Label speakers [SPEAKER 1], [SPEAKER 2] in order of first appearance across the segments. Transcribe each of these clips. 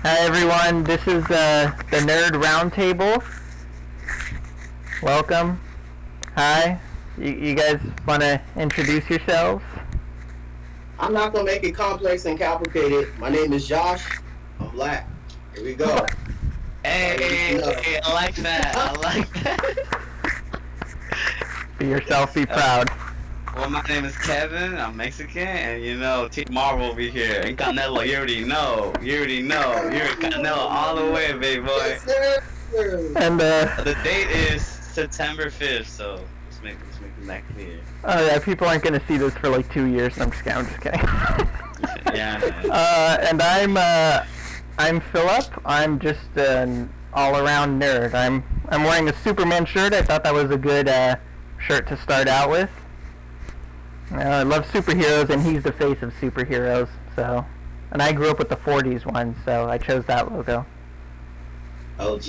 [SPEAKER 1] Hi everyone, this is the Nerd Roundtable. Welcome. Hi. You guys want to introduce yourselves?
[SPEAKER 2] I'm not gonna make it complex and complicated. My name is Josh. I'm black. Here we go.
[SPEAKER 3] Hey, I like that. I like that.
[SPEAKER 1] Be yourself, be proud.
[SPEAKER 3] Well, my name is Kevin. I'm Mexican, and Team Marvel over here. And Canelo, you already know. You're Canelo all the way, baby boy.
[SPEAKER 2] Yes, sir.
[SPEAKER 1] And
[SPEAKER 3] The date is September 5th, so let's make that clear.
[SPEAKER 1] oh yeah, people aren't gonna see this for like 2 years. I'm just kidding.
[SPEAKER 3] Yeah.
[SPEAKER 1] And I'm Philip. I'm just an all-around nerd. I'm wearing a Superman shirt. I thought that was a good shirt to start out with. I love superheroes, and he's the face of superheroes. So, and I grew up with the '40s one, so I chose that logo.
[SPEAKER 2] OG.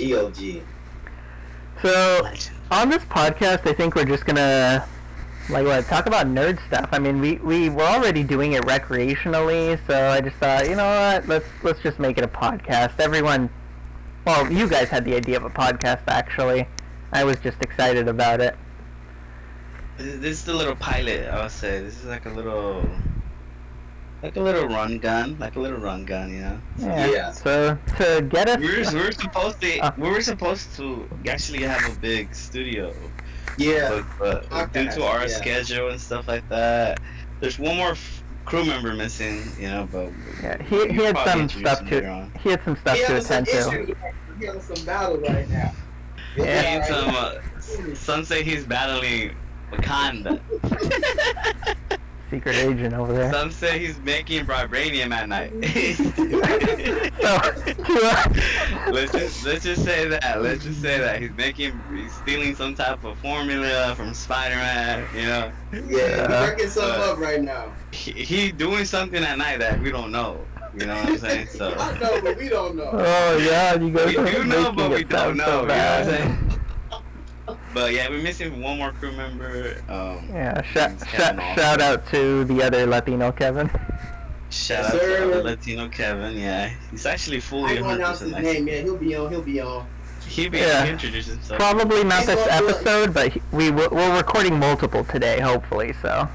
[SPEAKER 1] So, on this podcast, I think we're just gonna talk about nerd stuff. I mean, we were already doing it recreationally, so I just thought, you know what, let's just make it a podcast. Everyone, well, you guys had the idea of a podcast actually. I was just excited about it.
[SPEAKER 3] This is the little pilot, I would say. This is like a little run gun,
[SPEAKER 2] Yeah.
[SPEAKER 1] So to get us,
[SPEAKER 3] we were supposed to actually have a big studio.
[SPEAKER 2] Yeah.
[SPEAKER 3] But due to our schedule and stuff like that, there's one more crew member missing. But
[SPEAKER 1] yeah, he had some stuff to attend to.
[SPEAKER 2] He has some battle right now.
[SPEAKER 1] Yeah.
[SPEAKER 3] Some say he's battling Wakanda.
[SPEAKER 1] Secret agent over there.
[SPEAKER 3] Some say he's making vibranium at night. Let's just say that he's stealing some type of formula from Spider-Man.
[SPEAKER 2] Yeah, he's working something up right now.
[SPEAKER 3] He doing something at night that we don't know. You know what I'm saying? So
[SPEAKER 2] I know, but we don't know.
[SPEAKER 1] Oh yeah, you guys
[SPEAKER 3] we do know, but we don't know.
[SPEAKER 1] So
[SPEAKER 3] you know what I'm saying? But yeah, we're missing one more crew member.
[SPEAKER 1] Shout out to the other Latino Kevin.
[SPEAKER 3] Shout out to the Latino Kevin. Yeah, he's actually fully.
[SPEAKER 2] I won't announce his name. Yeah, he'll be on.
[SPEAKER 3] He'll introduce himself.
[SPEAKER 1] Probably not this episode, but we're recording multiple today, hopefully. So.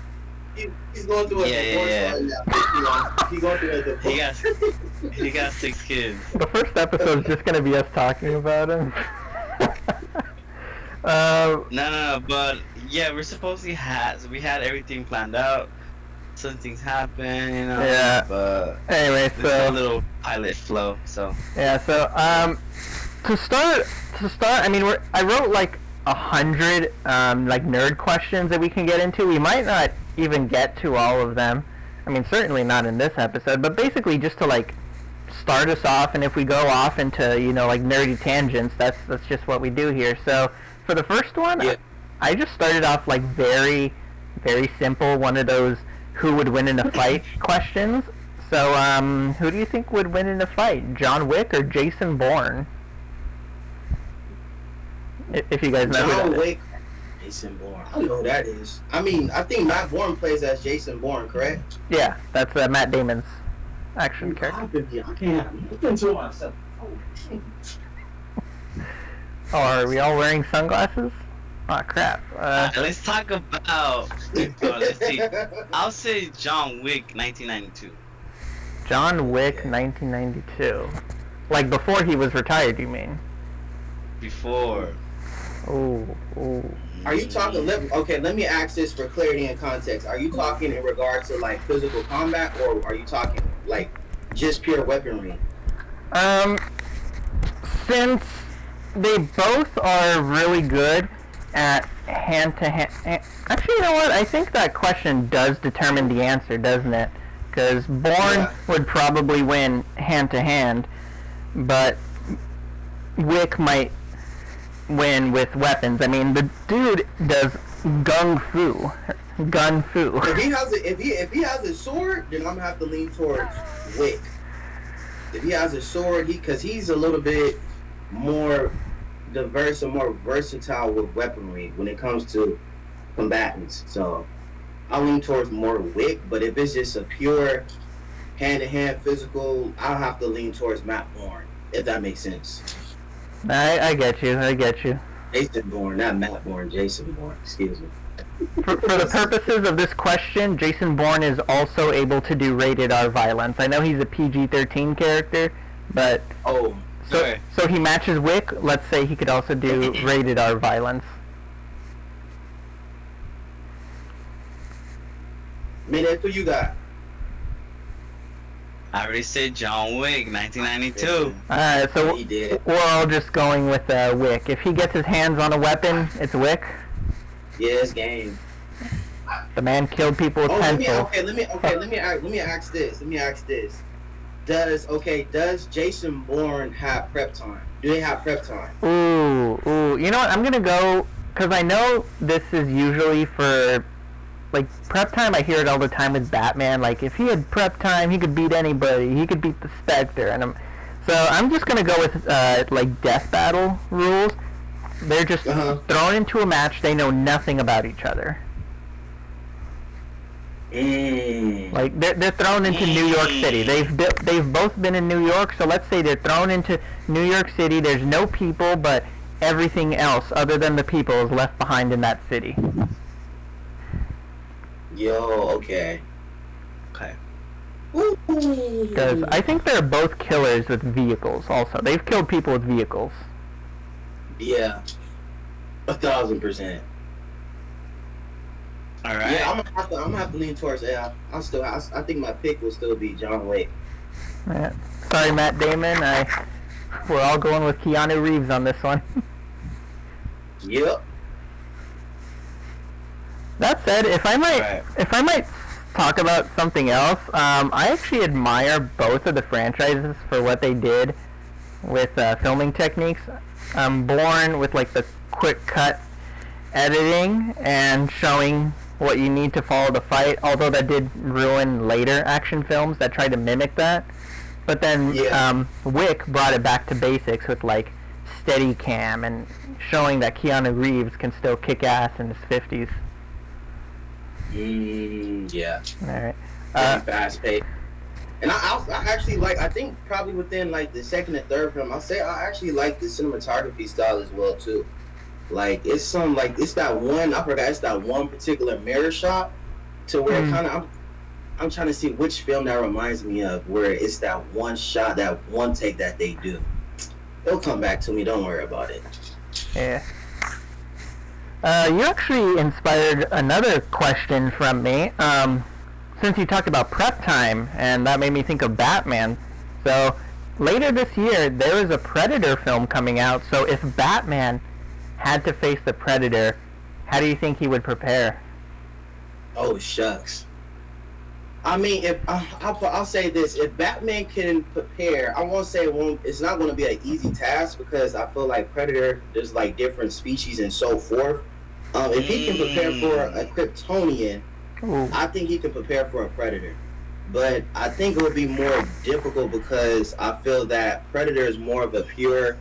[SPEAKER 2] He's going through a divorce right now. He's going through a divorce.
[SPEAKER 3] He got 6 kids.
[SPEAKER 1] The first episode is just gonna be us talking about him.
[SPEAKER 3] No, but yeah, we had everything planned out. Some things happen,
[SPEAKER 1] Yeah.
[SPEAKER 3] But
[SPEAKER 1] anyway, so
[SPEAKER 3] a little pilot flow. So
[SPEAKER 1] yeah, so to start, I mean, I wrote like 100 nerd questions that we can get into. We might not even get to all of them. I mean, certainly not in this episode. But basically, just to start us off, and if we go off into nerdy tangents, that's just what we do here. So for the first one, yeah. I just started off very, very simple. One of those who would win in a fight questions. So who do you think would win in a fight, John Wick or Jason Bourne? If you guys know
[SPEAKER 2] John Wick, Jason Bourne. I don't know who that is. I mean, I think Matt Bourne plays as Jason Bourne, correct?
[SPEAKER 1] Yeah, that's Matt Damon's action character.
[SPEAKER 2] I can't control myself.
[SPEAKER 1] Oh, are we all wearing sunglasses? Oh crap.
[SPEAKER 3] Let's talk about. Let's see. I'll say John Wick, 1992.
[SPEAKER 1] John Wick, 1992. Like before he was retired, you mean?
[SPEAKER 3] Before.
[SPEAKER 1] Oh.
[SPEAKER 2] Are you talking? Let me ask this for clarity and context. Are you talking in regards to physical combat, or are you talking just pure weaponry?
[SPEAKER 1] Since they both are really good at hand-to-hand... Actually, you know what? I think that question does determine the answer, doesn't it? Because Bourne would probably win hand-to-hand, but Wick might win with weapons. I mean, the dude does gun fu.
[SPEAKER 2] If he has a sword, then I'm gonna have to lean towards Wick. If he has a sword, because he's a little bit more diverse and more versatile with weaponry when it comes to combatants. So I lean towards more Wick, but if it's just a pure hand-to-hand physical, I'll have to lean towards Matt Bourne, if that makes sense.
[SPEAKER 1] I get you.
[SPEAKER 2] Jason Bourne, not Matt Bourne, Jason Bourne, excuse me.
[SPEAKER 1] For the purposes of this question, Jason Bourne is also able to do rated R violence. I know he's a PG-13 character, but so he matches Wick. Let's say he could also do rated R violence.
[SPEAKER 2] Minute, who you got?
[SPEAKER 3] I already said John Wick, 1992.
[SPEAKER 1] Alright, so
[SPEAKER 2] He did.
[SPEAKER 1] we're all just going with Wick. If he gets his hands on a weapon, it's Wick.
[SPEAKER 2] Yeah, it's game.
[SPEAKER 1] The man killed people with pencils.
[SPEAKER 2] Let me ask this. Does Jason Bourne have prep time? Do they have prep time?
[SPEAKER 1] Ooh. You know what? I'm gonna go because I know this is usually for like prep time. I hear it all the time with Batman. Like if he had prep time, he could beat anybody. He could beat the Spectre. So I'm just gonna go with like death battle rules. They're just thrown into a match. They know nothing about each other. Like they're thrown into New York City. They've both been in New York. So let's say they're thrown into New York City. There's no people, but everything else other than the people is left behind in that city.
[SPEAKER 2] Yo, okay.
[SPEAKER 1] Because I think they're both killers with vehicles. Also, they've killed people with vehicles.
[SPEAKER 2] Yeah, 1,000%.
[SPEAKER 3] All right.
[SPEAKER 2] Yeah, I'm gonna have to lean towards. Yeah, I think my pick will still be John Wick.
[SPEAKER 1] Yeah. Sorry, Matt Damon. We're all going with Keanu Reeves on this one.
[SPEAKER 2] Yep.
[SPEAKER 1] That said, if I might talk about something else, I actually admire both of the franchises for what they did with filming techniques. Bourne with like the quick cut editing and showing what you need to follow the fight, although that did ruin later action films that tried to mimic that. But then Wick brought it back to basics with like steady cam and showing that Keanu Reeves can still kick ass in his 50s.
[SPEAKER 2] Yeah.
[SPEAKER 1] Alright.
[SPEAKER 2] Fast paced. And I actually like, I think probably within like the second and third film, I actually like the cinematography style as well too. Like it's that one particular mirror shot to where kind of I'm trying to see which film that reminds me of, where it's that one shot, that one take that they do. It'll come back to me, don't worry about it.
[SPEAKER 1] Yeah. You actually inspired another question from me. Since you talked about prep time, and that made me think of Batman. So, later this year, there is a Predator film coming out. So, if Batman had to face the Predator, how do you think he would prepare?
[SPEAKER 2] Oh, shucks. I mean, if I'll say this: if Batman can prepare, I won't say it's not going to be an easy task, because I feel like Predator, there's like different species and so forth. If he can prepare for a Kryptonian, I think he can prepare for a Predator. But I think it would be more difficult because I feel that Predator is more of a pure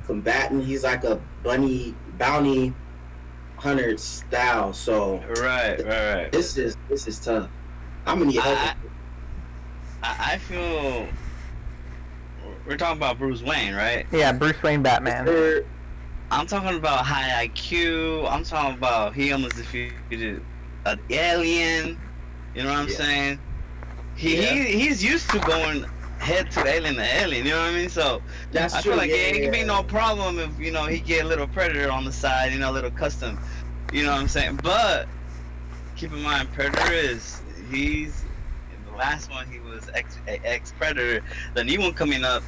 [SPEAKER 2] combatant. He's like a bounty hunter style. So
[SPEAKER 3] right.
[SPEAKER 2] This is tough. I'm gonna need help.
[SPEAKER 3] I feel we're talking about Bruce Wayne, right?
[SPEAKER 1] Yeah, Bruce Wayne Batman.
[SPEAKER 3] I'm talking about high IQ. I'm talking about he almost defeated an alien. You know what I'm saying? He's used to going head to alien to alien. You know what I mean? So
[SPEAKER 2] that's
[SPEAKER 3] I
[SPEAKER 2] true.
[SPEAKER 3] feel like it can be no problem if he get a little Predator on the side. A little custom. You know what I'm saying? But keep in mind, Predator he's in the last one he was ex Predator. The new one coming up,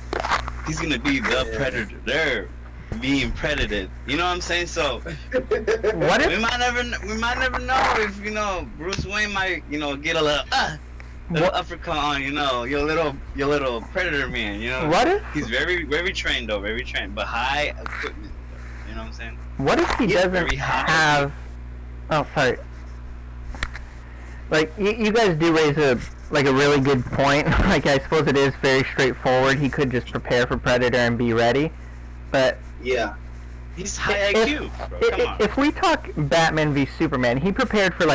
[SPEAKER 3] he's gonna be the Predator. They're being predated. You know what I'm saying? So
[SPEAKER 1] what if
[SPEAKER 3] we might never know if Bruce Wayne might get a little uppercut on your little Predator man.
[SPEAKER 1] What if
[SPEAKER 3] he's very very trained though, very trained, but high equipment. You know what I'm saying?
[SPEAKER 1] What if he doesn't have? Oh, sorry. Like you guys do raise a really good point. Like I suppose it is very straightforward. He could just prepare for Predator and be ready, but
[SPEAKER 2] yeah,
[SPEAKER 3] he's high IQ. Bro. Come on.
[SPEAKER 1] If we talk Batman v Superman, he prepared for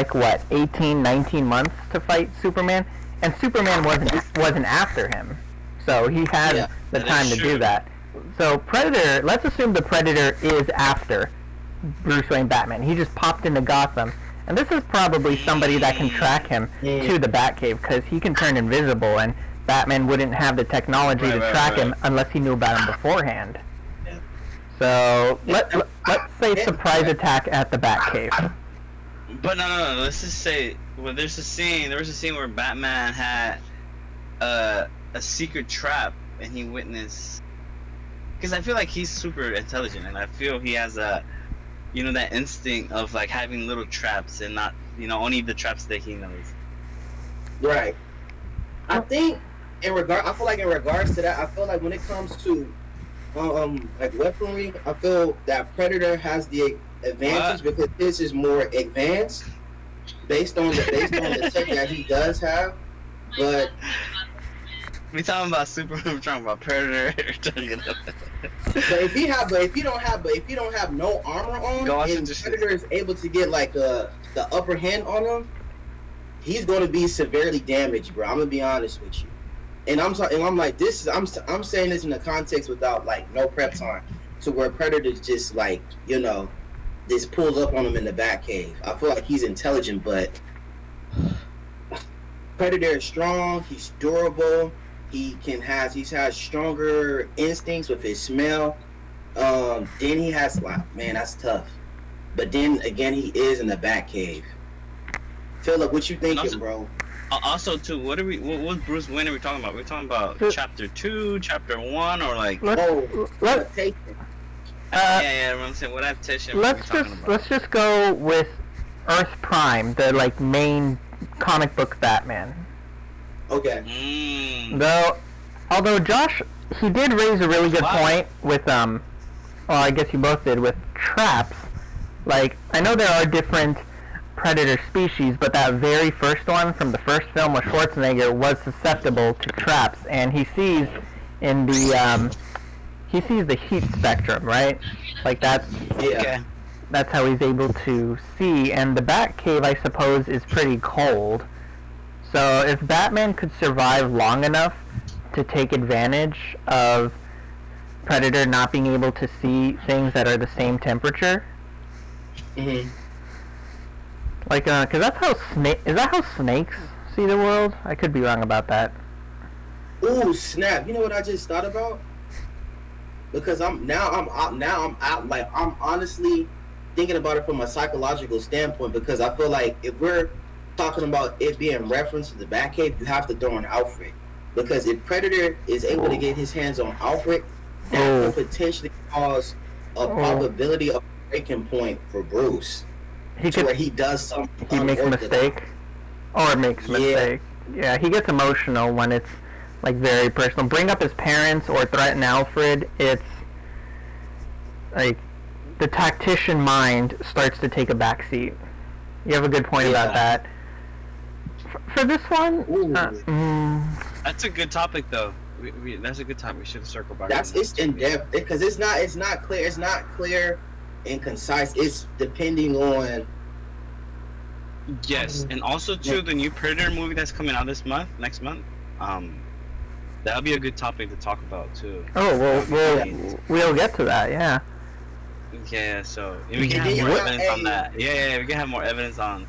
[SPEAKER 1] 18, 19 months to fight Superman. and Superman wasn't after him, so he had the time to do that. So Predator, let's assume the Predator is after Bruce Wayne Batman. He just popped into Gotham, and this is probably somebody that can track him to the Batcave because he can turn invisible, and Batman wouldn't have the technology to track him unless he knew about him beforehand. So let's say surprise attack at the Batcave.
[SPEAKER 3] But no. Let's just say there was a scene where Batman had a secret trap, and he witnessed. Because I feel like he's super intelligent, and I feel he has that instinct of like having little traps and not, only the traps that he knows.
[SPEAKER 2] Right. I think I feel like in regards to that, I feel like when it comes to like weaponry, I feel that Predator has the advantage because this is more advanced based on the tech that he does have. But
[SPEAKER 3] we talking about Superman, we're talking about Predator.
[SPEAKER 2] But if you don't have no armor on, and Predator is able to get like the upper hand on him, he's gonna be severely damaged, bro. I'm gonna be honest with you. And I'm like this. I'm saying this in the context without like no prep time, to where Predator's just like just pulls up on him in the Batcave. I feel like he's intelligent, but Predator is strong. He's durable. He has stronger instincts with his smell. Then he has man, that's tough. But then again, he is in the Batcave. Philip, what you thinking, bro?
[SPEAKER 3] Also, too, what Bruce Wayne are we talking about? We're talking about chapter 2, chapter 1, or like?
[SPEAKER 2] Adaptation.
[SPEAKER 3] I'm saying what adaptation?
[SPEAKER 1] Let's just go with Earth Prime, the like main comic book Batman.
[SPEAKER 2] Okay.
[SPEAKER 1] Although Josh, he did raise a really good point with well, I guess you both did with traps. Like, I know there are different Predator species, but that very first one from the first film with Schwarzenegger was susceptible to traps, and he sees in the heat spectrum, right? Like that's how he's able to see. And the Batcave, I suppose, is pretty cold. So if Batman could survive long enough to take advantage of Predator not being able to see things that are the same temperature.
[SPEAKER 2] Mm-hmm.
[SPEAKER 1] Like, cause that's how is that how snakes see the world? I could be wrong about that.
[SPEAKER 2] Ooh, snap! You know what I just thought about? Because I'm honestly thinking about it from a psychological standpoint. Because I feel like if we're talking about it being referenced to the Batcave, you have to throw in Alfred. Because if Predator is able to get his hands on Alfred, that could potentially cause a probability of a breaking point for Bruce. Where he does something.
[SPEAKER 1] He makes a mistake. Or makes a mistake. Yeah, he gets emotional when it's like very personal. Bring up his parents or threaten Alfred. It's like the tactician mind starts to take a backseat. You have a good point about that. For this one,
[SPEAKER 3] that's a good topic, though. That's a good topic. We should circle back.
[SPEAKER 2] It's in depth because it's not clear. It's not clear and concise. It's depending on.
[SPEAKER 3] Yes, and also too the new Predator movie that's coming out next month. That'll be a good topic to talk about too.
[SPEAKER 1] We'll get to that. Yeah.
[SPEAKER 3] Yeah. So we can have more evidence on that. Yeah. We can have more evidence on.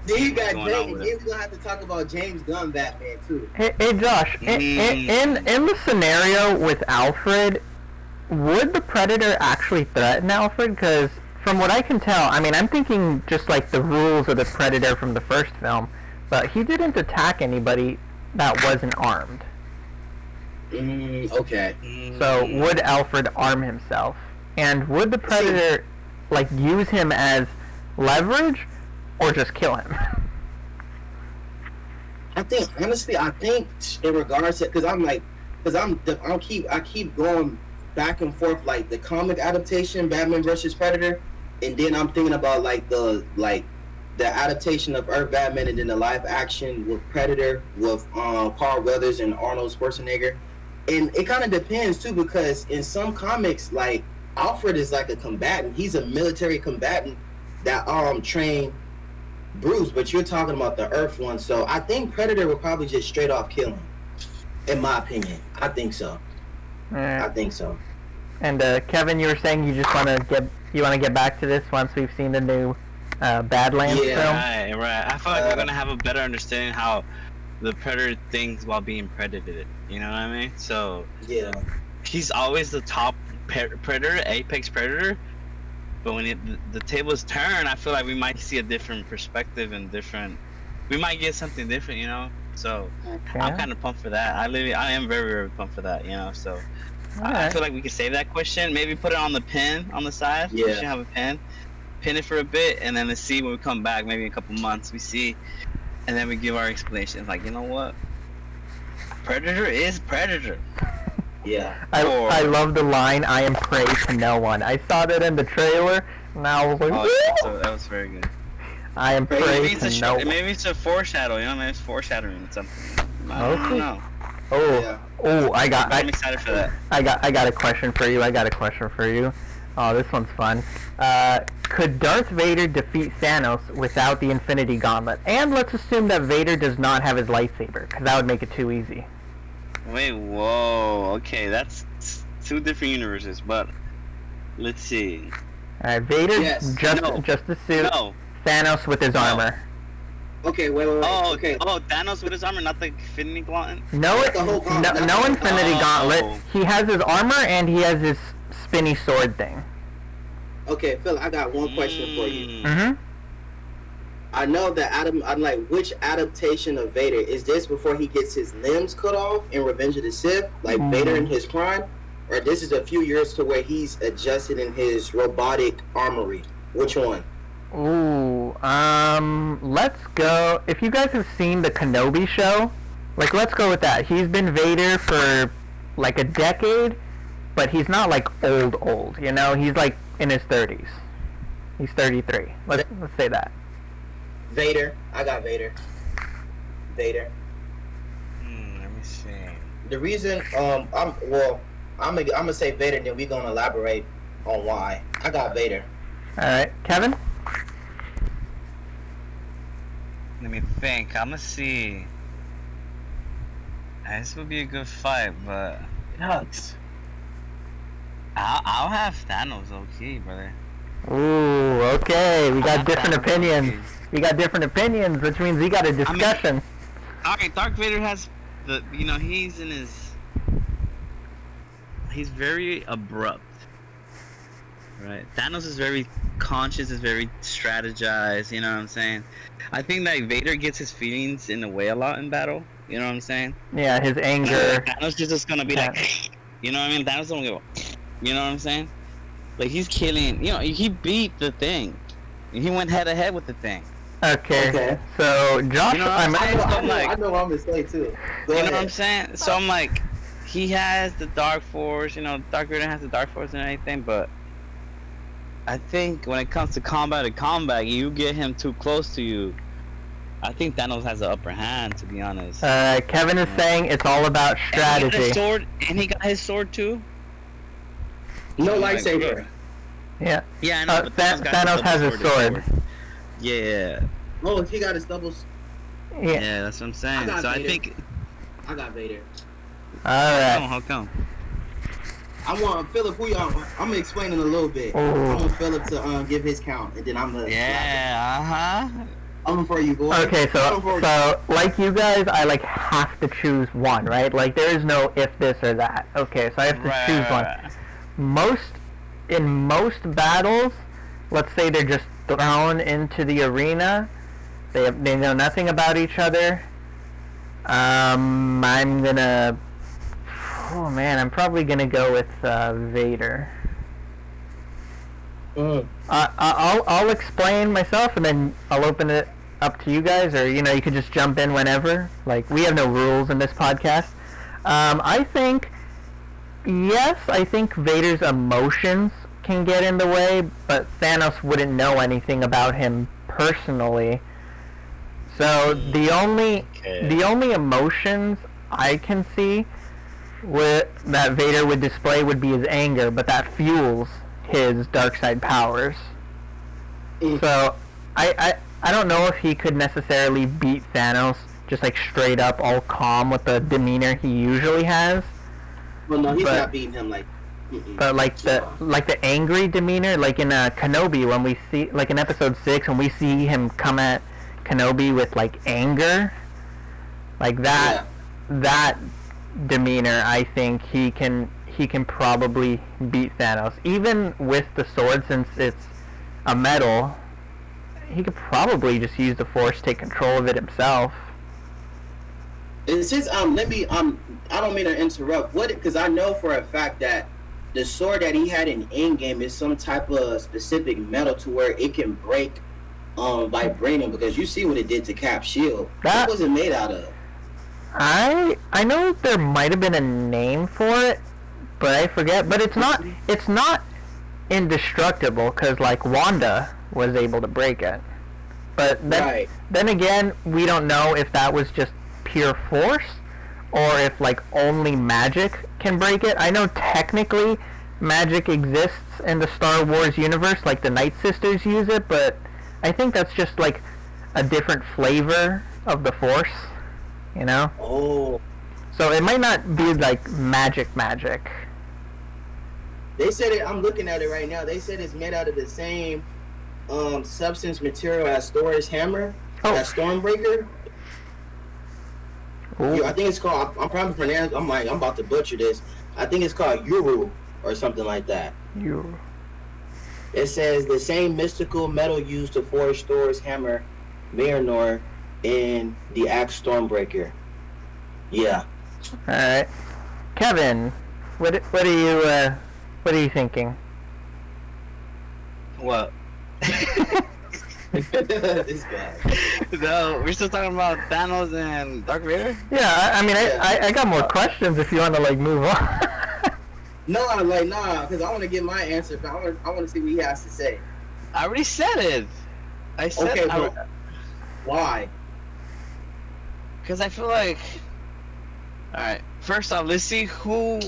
[SPEAKER 2] Then you got James. We're gonna have to talk about James Gunn Batman too.
[SPEAKER 1] Hey Josh, in the scenario with Alfred, would the Predator actually threaten Alfred? Because from what I can tell, I mean, I'm thinking just like the rules of the Predator from the first film, but he didn't attack anybody that wasn't armed.
[SPEAKER 2] Okay.
[SPEAKER 1] So would Alfred arm himself? And would the Predator like use him as leverage? Or just kill him?
[SPEAKER 2] I think in regards to, I keep going back and forth like the comic adaptation Batman versus Predator, and then I'm thinking about the adaptation of Earth Batman, and then the live action with Predator with Carl Weathers and Arnold Schwarzenegger, and it kind of depends too, because in some comics like Alfred is like a combatant. He's a military combatant that trained Bruce, but you're talking about the Earth one. So I think Predator would probably just straight off kill him. In my opinion, I think so. I think so.
[SPEAKER 1] And Kevin, you were saying you just want to get back to this once we've seen the new Badlands film.
[SPEAKER 3] Right. I feel like we're gonna have a better understanding how the Predator thinks while being predated. You know what I mean? So
[SPEAKER 2] yeah,
[SPEAKER 3] he's always the top predator, apex predator. But when the tables turn, I feel like we might see a different perspective and we might get something different, you know. So I'm kind of pumped for that. I am very, very pumped for that, you know. So I feel like we can save that question. Maybe put it on the pin on the side.
[SPEAKER 2] Yeah.
[SPEAKER 3] We should have a pin it for a bit, and then let's see when we come back. Maybe in a couple months, we see, and then we give our explanations. Like, you know what? Predator is Predator.
[SPEAKER 2] Yeah.
[SPEAKER 1] I love the line, "I am prey to no one." I saw that in the trailer, and I was like,
[SPEAKER 3] so that was very good.
[SPEAKER 1] I am prey to no one.
[SPEAKER 3] Maybe it's a foreshadow, you know, maybe it's foreshadowing something. I don't know. I'm excited for that.
[SPEAKER 1] I got a question for you. Oh, this one's fun. Could Darth Vader defeat Thanos without the Infinity Gauntlet? And let's assume that Vader does not have his lightsaber, because that would make it too easy.
[SPEAKER 3] Wait, whoa. Okay, that's two different universes, but let's see.
[SPEAKER 1] Alright, Vader just the suit.
[SPEAKER 3] No.
[SPEAKER 1] Thanos with his armor.
[SPEAKER 2] Okay, wait. Okay.
[SPEAKER 3] Oh, Thanos with his armor, not the Infinity Gauntlet?
[SPEAKER 1] No Infinity Gauntlet. He has his armor and he has his spinny sword thing.
[SPEAKER 2] Okay, Phil, I got one question for you.
[SPEAKER 1] Mm-hmm.
[SPEAKER 2] I know that I'm like, which adaptation of Vader is this before he gets his limbs cut off in Revenge of the Sith, like Vader in his prime, or this is a few years to where he's adjusted in his robotic armory? Which one?
[SPEAKER 1] Ooh, let's go. If you guys have seen the Kenobi show, like, let's go with that. He's been Vader for like a decade, but he's not like old, you know? He's like in his 30s. He's 33. Let's say that.
[SPEAKER 2] Vader. I got Vader. Let
[SPEAKER 3] me see.
[SPEAKER 2] The reason, I'm gonna say Vader, and then we're gonna elaborate on why. I got Vader.
[SPEAKER 1] All right, Kevin.
[SPEAKER 3] Let me think. I'm gonna see. This would be a good fight, but
[SPEAKER 2] Nuts.
[SPEAKER 3] I'll have Thanos okay, brother.
[SPEAKER 1] Ooh, okay. We got different opinions. Which means we got a discussion.
[SPEAKER 3] Alright, Darth Vader has he's very abrupt. Right? Thanos is very conscious, is very strategized, you know what I'm saying? I think that Vader gets his feelings in the way a lot in battle, you know what I'm saying?
[SPEAKER 1] Yeah, his anger.
[SPEAKER 3] Thanos is just gonna be like, you know what I mean? Thanos don't go, you know what I'm saying? Like, he's killing, he beat the thing. He went head to head with the thing.
[SPEAKER 1] Okay. So Josh,
[SPEAKER 2] I know what I'm gonna say too. Go ahead.
[SPEAKER 3] Know what I'm saying? So I'm like, he has the Dark Force, Darth Vader has the Dark Force and everything, but I think when it comes to combat, you get him too close to you. I think Thanos has the upper hand, to be honest.
[SPEAKER 1] Kevin is saying it's all about strategy.
[SPEAKER 3] And he got his sword too.
[SPEAKER 2] No lightsaber.
[SPEAKER 1] Yeah.
[SPEAKER 3] Yeah, I know. But
[SPEAKER 1] Thanos has his sword.
[SPEAKER 3] Yeah.
[SPEAKER 2] Oh, he got his doubles.
[SPEAKER 1] Yeah,
[SPEAKER 3] that's what I'm saying. So
[SPEAKER 2] I got Vader.
[SPEAKER 1] Alright.
[SPEAKER 3] How come?
[SPEAKER 2] I want Philip. I'm gonna explain in a little bit.
[SPEAKER 1] Ooh.
[SPEAKER 2] I want Philip to give his count, and then I'm gonna.
[SPEAKER 3] Yeah.
[SPEAKER 2] I'm for you, boy.
[SPEAKER 1] Okay, so like you guys, I like have to choose one, right? Like there is no if this or that. Okay, so I have to choose one. In most battles, let's say they're just thrown into the arena. They know nothing about each other. I'm probably gonna go with Vader. I'll explain myself, and then I'll open it up to you guys, or you could just jump in whenever. Like, we have no rules in this podcast. I think Vader's emotions can get in the way, but Thanos wouldn't know anything about him personally. So the only emotions I can see that Vader would display would be his anger, but that fuels his dark side powers. So I don't know if he could necessarily beat Thanos just like straight up all calm with the demeanor he usually has.
[SPEAKER 2] Well, no, he's not beating him like.
[SPEAKER 1] But like the angry demeanor, like in Kenobi, when we see like in episode 6, when we see him come at Kenobi with like anger, like that demeanor, I think he can probably beat Thanos. Even with the sword, since it's a metal, he could probably just use the Force, take control of it himself.
[SPEAKER 2] It's just I don't mean to interrupt. Because I know for a fact that the sword that he had in Endgame is some type of specific metal to where it can break vibranium. Because you see what it did to Cap's shield. What was it made out of?
[SPEAKER 1] I know there might have been a name for it, but I forget. But it's not indestructible, because like Wanda was able to break it. But then again, we don't know if that was just pure force or if like only magic can break it. I know technically magic exists in the Star Wars universe, like the Night Sisters use it, but I think that's just like a different flavor of the Force, you know?
[SPEAKER 2] Oh.
[SPEAKER 1] So it might not be like magic.
[SPEAKER 2] They said it, I'm looking at it right now, they said it's made out of the same substance material as Thor's hammer, as Stormbreaker. I think it's called, I'm probably pronouncing, I'm about to butcher this. I think it's called Uru or something like that.
[SPEAKER 1] Uru.
[SPEAKER 2] It says the same mystical metal used to forge Thor's hammer, Mjolnir, in the axe Stormbreaker. Yeah.
[SPEAKER 1] All right, Kevin, what are you thinking?
[SPEAKER 3] What?
[SPEAKER 2] This guy.
[SPEAKER 3] No, we're still talking about Thanos and Dark Vader?
[SPEAKER 1] Yeah, I mean, I got more questions if you want to like move on.
[SPEAKER 2] Nah, because I want to get my answer, but I want to see what he has to say.
[SPEAKER 3] I already said it. I said
[SPEAKER 2] okay, but why?
[SPEAKER 3] Because I feel like, all right, first off, let's see who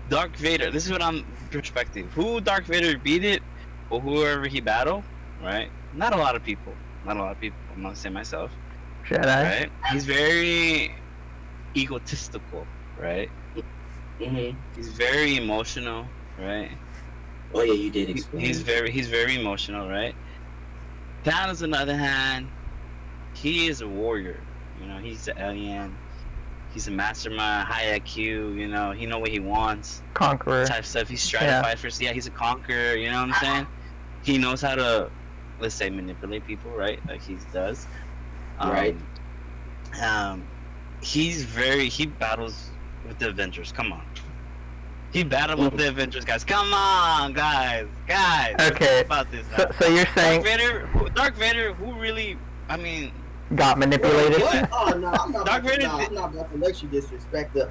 [SPEAKER 3] Dark Vader. This is what I'm perspective. Who Dark Vader beat it, or whoever he battled, right? Not a lot of people. I'm not saying myself.
[SPEAKER 1] Jedi.
[SPEAKER 3] Right? He's very egotistical, right?
[SPEAKER 2] Mm-hmm.
[SPEAKER 3] He's very emotional, right?
[SPEAKER 2] Oh yeah, you did explain.
[SPEAKER 3] He's very emotional, right? Thanos, on the other hand, he is a warrior. You know, he's an alien. He's a mastermind, high IQ. You know, he know what he wants.
[SPEAKER 1] Conqueror.
[SPEAKER 3] Type stuff. He's stratified for. Yeah, he's a conqueror. You know what I'm saying? He knows how to, let's say, manipulate people, right? Like he does.
[SPEAKER 2] Right.
[SPEAKER 3] He battles with the Avengers. Come on. He battled with the Avengers, guys. Come on, guys.
[SPEAKER 1] Okay.
[SPEAKER 3] About this.
[SPEAKER 1] So you're saying
[SPEAKER 3] Dark Vader, who really, I mean,
[SPEAKER 1] got manipulated?
[SPEAKER 2] What? Oh no, I'm not
[SPEAKER 3] Dark Vader.
[SPEAKER 2] I'm not about to let you disrespect the.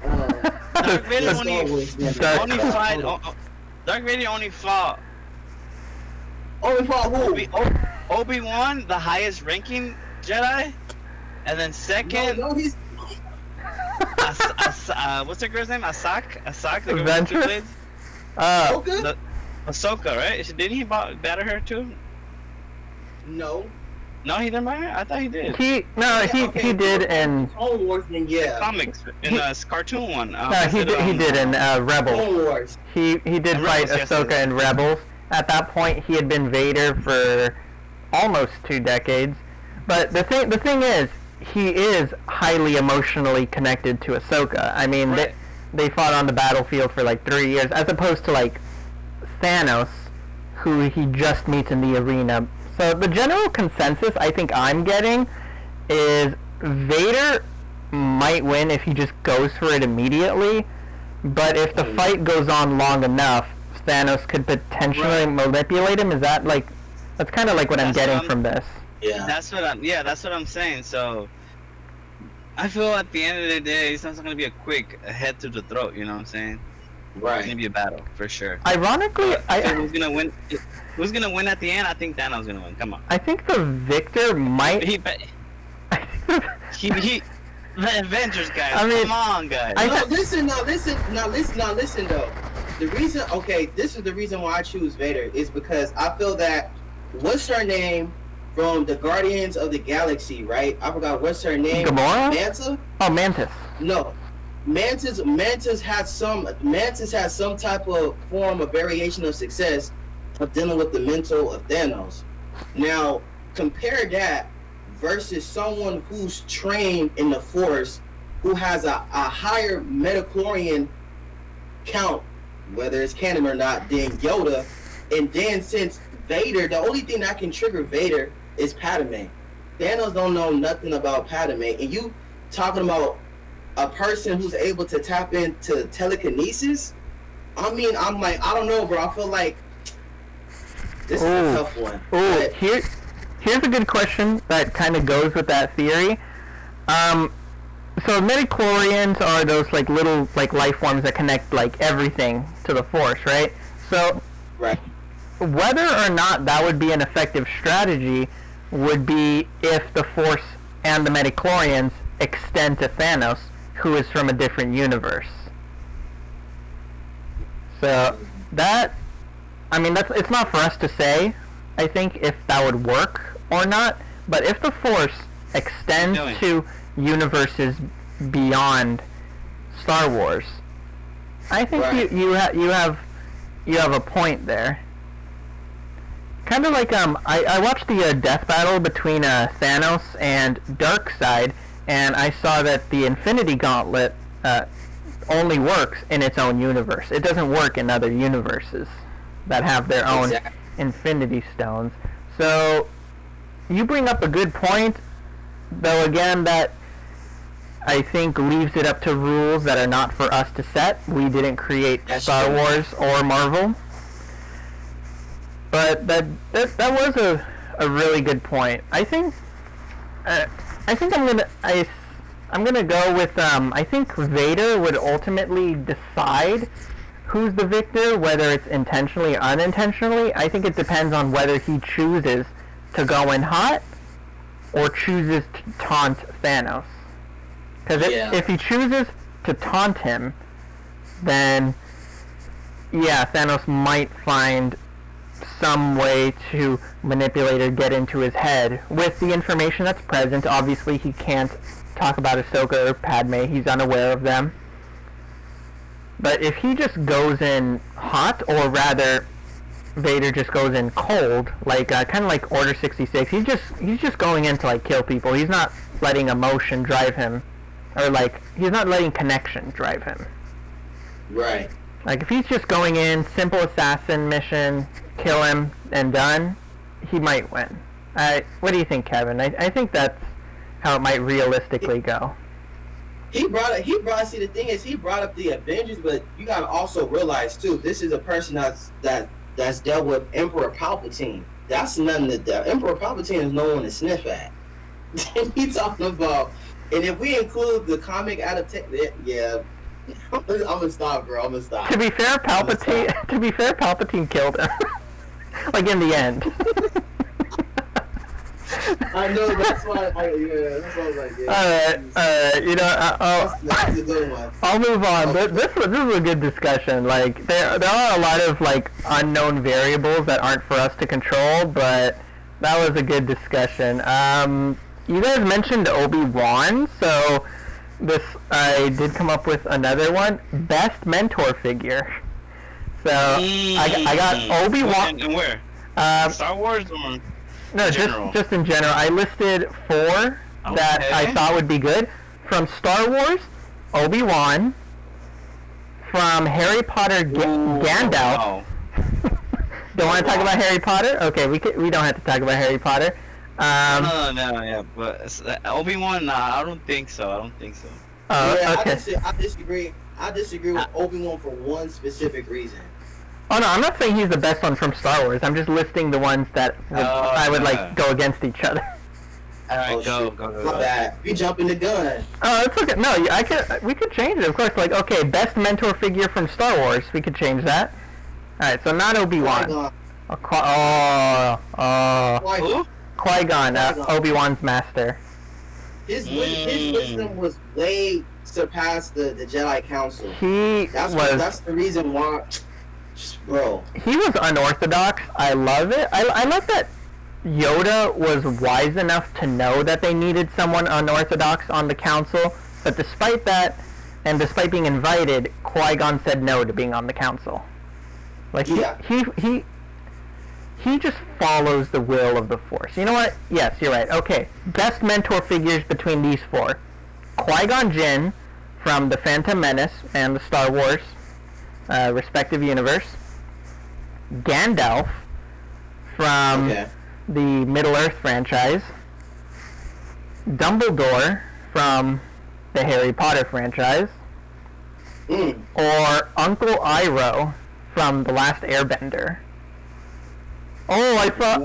[SPEAKER 3] Dark Vader only fought. Dark Vader only fought.
[SPEAKER 2] Only fought who?
[SPEAKER 3] Obi-Wan, the highest ranking Jedi, and then second.
[SPEAKER 2] No, he's.
[SPEAKER 3] What's that girl's name? Ahsoka, the girl with
[SPEAKER 1] Ventress?
[SPEAKER 3] two blades?
[SPEAKER 2] Okay.
[SPEAKER 3] Ahsoka, right? Didn't he batter her too?
[SPEAKER 2] No.
[SPEAKER 3] No, he didn't batter her? I thought he did.
[SPEAKER 1] He did in
[SPEAKER 2] Clone Wars, then yeah.
[SPEAKER 3] Comics, in a cartoon one.
[SPEAKER 1] no, he did in Rebels.
[SPEAKER 2] Clone Wars.
[SPEAKER 1] He did
[SPEAKER 3] In
[SPEAKER 1] fight
[SPEAKER 3] Rebels, yes,
[SPEAKER 1] Ahsoka in Rebels. At that point, he had been Vader for almost 2 decades. But the thing is, he is highly emotionally connected to Ahsoka. I mean,
[SPEAKER 3] Right.
[SPEAKER 1] they fought on the battlefield for like 3 years, as opposed to like Thanos, who he just meets in the arena. So the general consensus I think I'm getting is Vader might win if he just goes for it immediately, but if the fight goes on long enough, Thanos could potentially manipulate him. Is that like, that's kind of like what I'm getting from this.
[SPEAKER 2] Yeah.
[SPEAKER 3] That's what I'm saying. So I feel at the end of the day, it's not gonna be a quick head to the throat. You know what I'm saying?
[SPEAKER 2] Right.
[SPEAKER 3] It's gonna be a battle for sure.
[SPEAKER 1] Ironically,
[SPEAKER 3] Who's gonna win? Who's gonna win at the end? I think Thanos gonna win. Come on.
[SPEAKER 1] I think the victor might.
[SPEAKER 3] He the Avengers guys.
[SPEAKER 1] I mean,
[SPEAKER 3] come on, guys.
[SPEAKER 2] Listen though. The reason, this is the reason why I choose Vader is because I feel that what's her name from the Guardians of the Galaxy, right? I forgot what's her name.
[SPEAKER 1] Gamora?
[SPEAKER 2] Manta?
[SPEAKER 1] Oh, Mantis.
[SPEAKER 2] No. Mantis has some type of form of variation of success of dealing with the mental of Thanos. Now, compare that versus someone who's trained in the Force, who has a higher metachlorian count, whether it's canon or not, than Yoda. And then since Vader, the only thing that can trigger Vader is Padme. Thanos don't know nothing about Padme. And you talking about a person who's able to tap into telekinesis? I mean, I'm like, I don't know, bro. I feel like this is a tough one.
[SPEAKER 1] Here's a good question that kind of goes with that theory. So midichlorians are those like little like life forms that connect like everything to the Force, right? So
[SPEAKER 2] right.
[SPEAKER 1] Whether or not that would be an effective strategy would be if the Force and the midichlorians extend to Thanos, who is from a different universe. So that, I mean, it's not for us to say, I think, if that would work or not, but if the Force extends to universes beyond Star Wars, I think
[SPEAKER 2] right.
[SPEAKER 1] you have a point there. Kind of like I watched the death battle between Thanos and Darkseid, and I saw that the Infinity Gauntlet only works in its own universe. It doesn't work in other universes that have their own Infinity Stones. So you bring up a good point, though again that I think leaves it up to rules that are not for us to set. We didn't create Star Wars or Marvel. But that was a really good point. I think I'm gonna go with I think Vader would ultimately decide who's the victor, whether it's intentionally or unintentionally. I think it depends on whether he chooses to go in hot or chooses to taunt Thanos. Because if he chooses to taunt him, then yeah, Thanos might find some way to manipulate or get into his head with the information that's present. Obviously, he can't talk about Ahsoka or Padme. He's unaware of them. But if he just goes in hot, or rather, Vader just goes in cold, like kind of like Order 66. He's just going in to like kill people. He's not letting emotion drive him, or like he's not letting connection drive him.
[SPEAKER 2] Right.
[SPEAKER 1] Like if he's just going in, simple assassin mission, kill him and done, he might win. What do you think, Kevin? I think that's how it might realistically go.
[SPEAKER 2] See, the thing is, he brought up the Avengers, but you gotta also realize too, this is a person that's dealt with Emperor Palpatine. That's nothing to Emperor Palpatine is no one to sniff at. He's talking about, and if we include the comic adaptation, yeah. I'm gonna stop, bro. I'm gonna stop.
[SPEAKER 1] To be fair, Palpatine killed him. Like in the end.
[SPEAKER 2] I know, that's why I was like, yeah.
[SPEAKER 1] Alright, you know,
[SPEAKER 2] that's a good one.
[SPEAKER 1] I'll move on.
[SPEAKER 2] Okay.
[SPEAKER 1] This was a good discussion. Like, there are a lot of, like, unknown variables that aren't for us to control, but that was a good discussion. You guys mentioned Obi-Wan, so I did come up with another one. Best mentor figure. So, I got Obi-Wan.
[SPEAKER 3] And where? Star Wars or...
[SPEAKER 1] No, just in general. I listed 4 that I thought would be good. From Star Wars, Obi-Wan. From Harry Potter, Gandalf.
[SPEAKER 3] Wow.
[SPEAKER 1] Don't want to talk about Harry Potter? Okay, we don't have to talk about Harry Potter.
[SPEAKER 3] Yeah, but Obi-Wan, nah, I don't think so.
[SPEAKER 2] Yeah,
[SPEAKER 1] okay.
[SPEAKER 2] I disagree with Obi-Wan for one specific reason.
[SPEAKER 1] Oh no, I'm not saying he's the best one from Star Wars. I'm just listing the ones that I would like go against each other.
[SPEAKER 3] Alright, go.
[SPEAKER 2] My bad. You jumping the gun.
[SPEAKER 1] Oh, it's okay. No, we could change it, of course. Like, okay, best mentor figure from Star Wars. We could change that. Alright, so not Obi-Wan.
[SPEAKER 2] Qui-gon.
[SPEAKER 1] Qui-Gon, Obi-Wan's master.
[SPEAKER 2] His wisdom was way surpassed the Jedi Council. That's the reason why, bro.
[SPEAKER 1] He was unorthodox. I love it. I like that. Yoda was wise enough to know that they needed someone unorthodox on the council, but despite that, and despite being invited, Qui-Gon said no to being on the council. Like, he just follows the will of the Force. You know what? Yes, you're right. Okay, best mentor figures between these four. Qui-Gon Jinn from the Phantom Menace and the Star Wars respective universe. Gandalf from the Middle-earth franchise. Dumbledore from the Harry Potter franchise. Or Uncle Iroh from The Last Airbender. Oh, I saw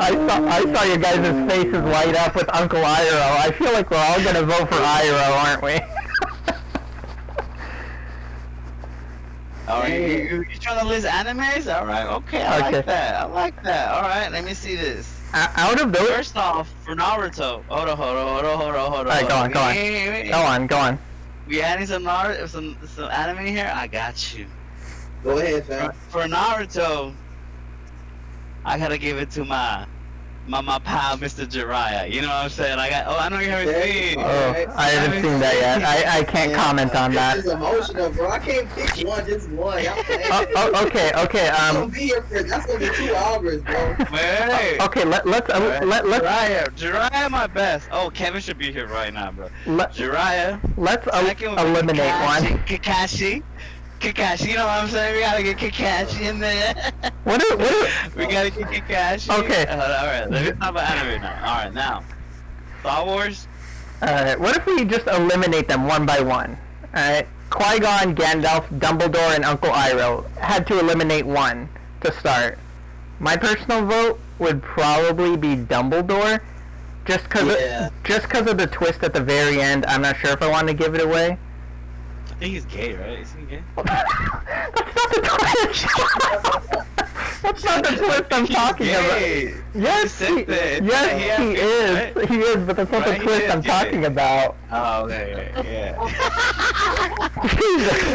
[SPEAKER 1] your guys' faces light up with Uncle Iroh. I feel like we're all gonna vote for Iroh, aren't we?
[SPEAKER 3] Alright, you trying to list animes? Alright, okay, I like that. Alright, let me see this.
[SPEAKER 1] Out of those...
[SPEAKER 3] First off, for Naruto. Hold on.
[SPEAKER 1] Alright, go on.
[SPEAKER 3] We adding some anime here? I got you.
[SPEAKER 2] Go ahead, fam.
[SPEAKER 3] For Naruto, I gotta give it to my pal, Mr. Jiraiya. You know what I'm saying? I know you haven't seen.
[SPEAKER 1] I haven't seen that yet. I can't comment on that.
[SPEAKER 2] This is emotional, bro. I can't pick one, just one.
[SPEAKER 1] Okay.
[SPEAKER 2] That's gonna be 2 hours, bro.
[SPEAKER 3] Wait.
[SPEAKER 1] Okay, let's
[SPEAKER 3] Jiraiya, my best. Oh, Kevin should be here right now, bro. Jiraiya.
[SPEAKER 1] Let's eliminate one.
[SPEAKER 3] Kakashi, you know what I'm saying? We gotta get Kakashi in there. We gotta get Kakashi.
[SPEAKER 1] Okay.
[SPEAKER 3] Alright, let's talk about anime now. Alright, now. Star Wars?
[SPEAKER 1] Alright, what if we just eliminate them one by one? Alright, Qui-Gon, Gandalf, Dumbledore, and Uncle Iroh. Had to eliminate one to start. My personal vote would probably be Dumbledore. Just cause of the twist at the very end. I'm not sure if I want to give it away.
[SPEAKER 3] I think he's gay, right? Isn't he gay?
[SPEAKER 1] That's not the twist! That's not the twist I'm talking about. Yes, he is. Right? He is, but that's not the twist I'm talking about.
[SPEAKER 3] Oh, okay, yeah.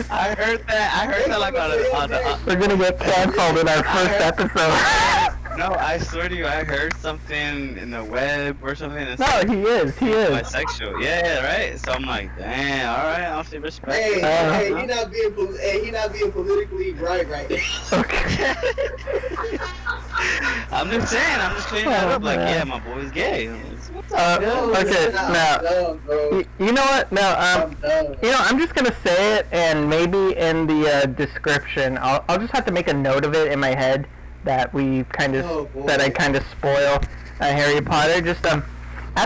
[SPEAKER 3] I heard that like on the
[SPEAKER 1] we're gonna get canceled in our first episode.
[SPEAKER 3] No, I swear to you, I heard something in the web or something.
[SPEAKER 1] No, he is.
[SPEAKER 3] Bisexual. Yeah, right. So I'm like, damn. All right, I'll say respect.
[SPEAKER 2] Hey, he not being politically right now.
[SPEAKER 1] Okay.
[SPEAKER 3] I'm just saying. I'm just clearing that up. Like, yeah, my boy's gay.
[SPEAKER 1] Okay. Now, you know what? No. I'm just gonna say it, and maybe in the description, I'll just have to make a note of it in my head. That I kind of spoil Harry Potter. Just at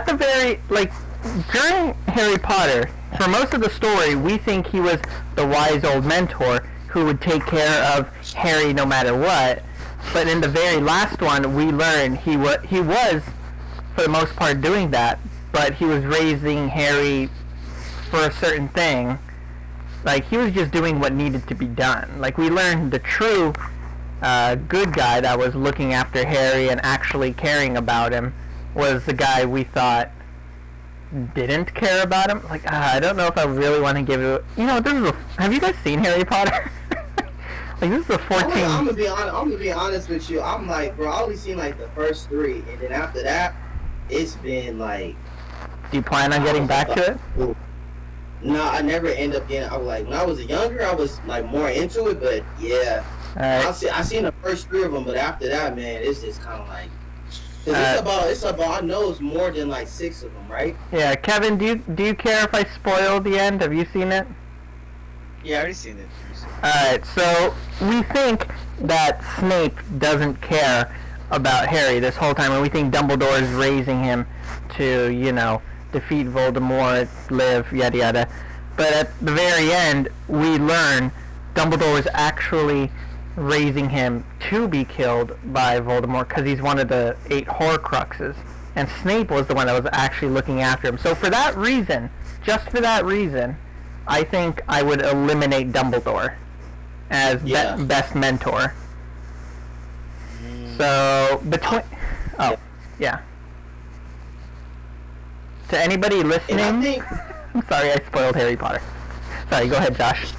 [SPEAKER 1] the very during Harry Potter, for most of the story, we think he was the wise old mentor who would take care of Harry no matter what. But in the very last one, we learn he was for the most part doing that, but he was raising Harry for a certain thing. Like he was just doing what needed to be done. Like we learned the true. Good guy that was looking after Harry and actually caring about him was the guy we thought didn't care about him. Like, I don't know if I really want to give it. You know, have you guys seen Harry Potter? Like, this is a 14.
[SPEAKER 2] I'm gonna be honest with you. I'm like, bro, I only seen like the first 3, and then after that, it's been like.
[SPEAKER 1] Do you plan on getting back to it?
[SPEAKER 2] No, I never end up getting. I was like, when I was younger, I was like more into it, but yeah. Right. I seen the first 3 of them, but after that, man, it's just kind of like, it's about. I know it's more than like 6 of them, right?
[SPEAKER 1] Yeah, Kevin, do you care if I spoil the end? Have you seen it?
[SPEAKER 3] Yeah, I already seen it.
[SPEAKER 1] Alright, so we think that Snape doesn't care about Harry this whole time, and we think Dumbledore is raising him to, defeat Voldemort, live, yada yada. But at the very end, we learn Dumbledore was actually raising him to be killed by Voldemort because he's one of the 8 Horcruxes, and Snape was the one that was actually looking after him. So for that reason, just for that reason, I think I would eliminate Dumbledore as best mentor. So between to anybody listening, I'm sorry I spoiled Harry Potter. Sorry, go ahead, Josh.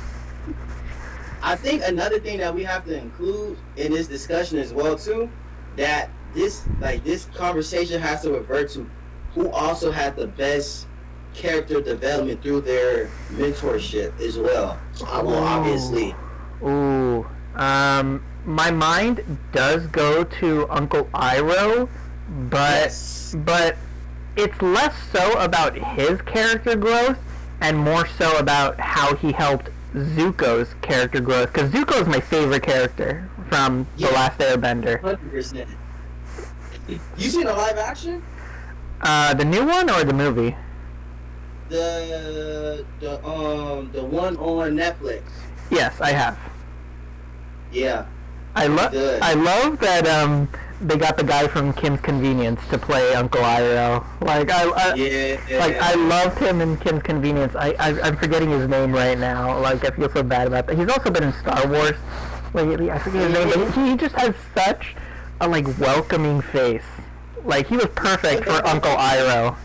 [SPEAKER 2] I think another thing that we have to include in this discussion as well too, that this conversation has to revert to who also had the best character development through their mentorship as well. I will obviously.
[SPEAKER 1] Ooh. My mind does go to Uncle Iroh, but it's less so about his character growth and more so about how he helped Zuko's character growth. Because Zuko's my favorite character from The Last Airbender.
[SPEAKER 2] 100%. You seen the live action?
[SPEAKER 1] The new one or the movie?
[SPEAKER 2] The one on Netflix.
[SPEAKER 1] Yes, I have.
[SPEAKER 2] Yeah.
[SPEAKER 1] I love that they got the guy from Kim's Convenience to play Uncle Iroh. I loved him in Kim's Convenience. I'm forgetting his name right now. Like, I feel so bad about that. He's also been in Star Wars lately. I forget his name, but he just has such a welcoming face. Like, he was perfect for Uncle Iroh.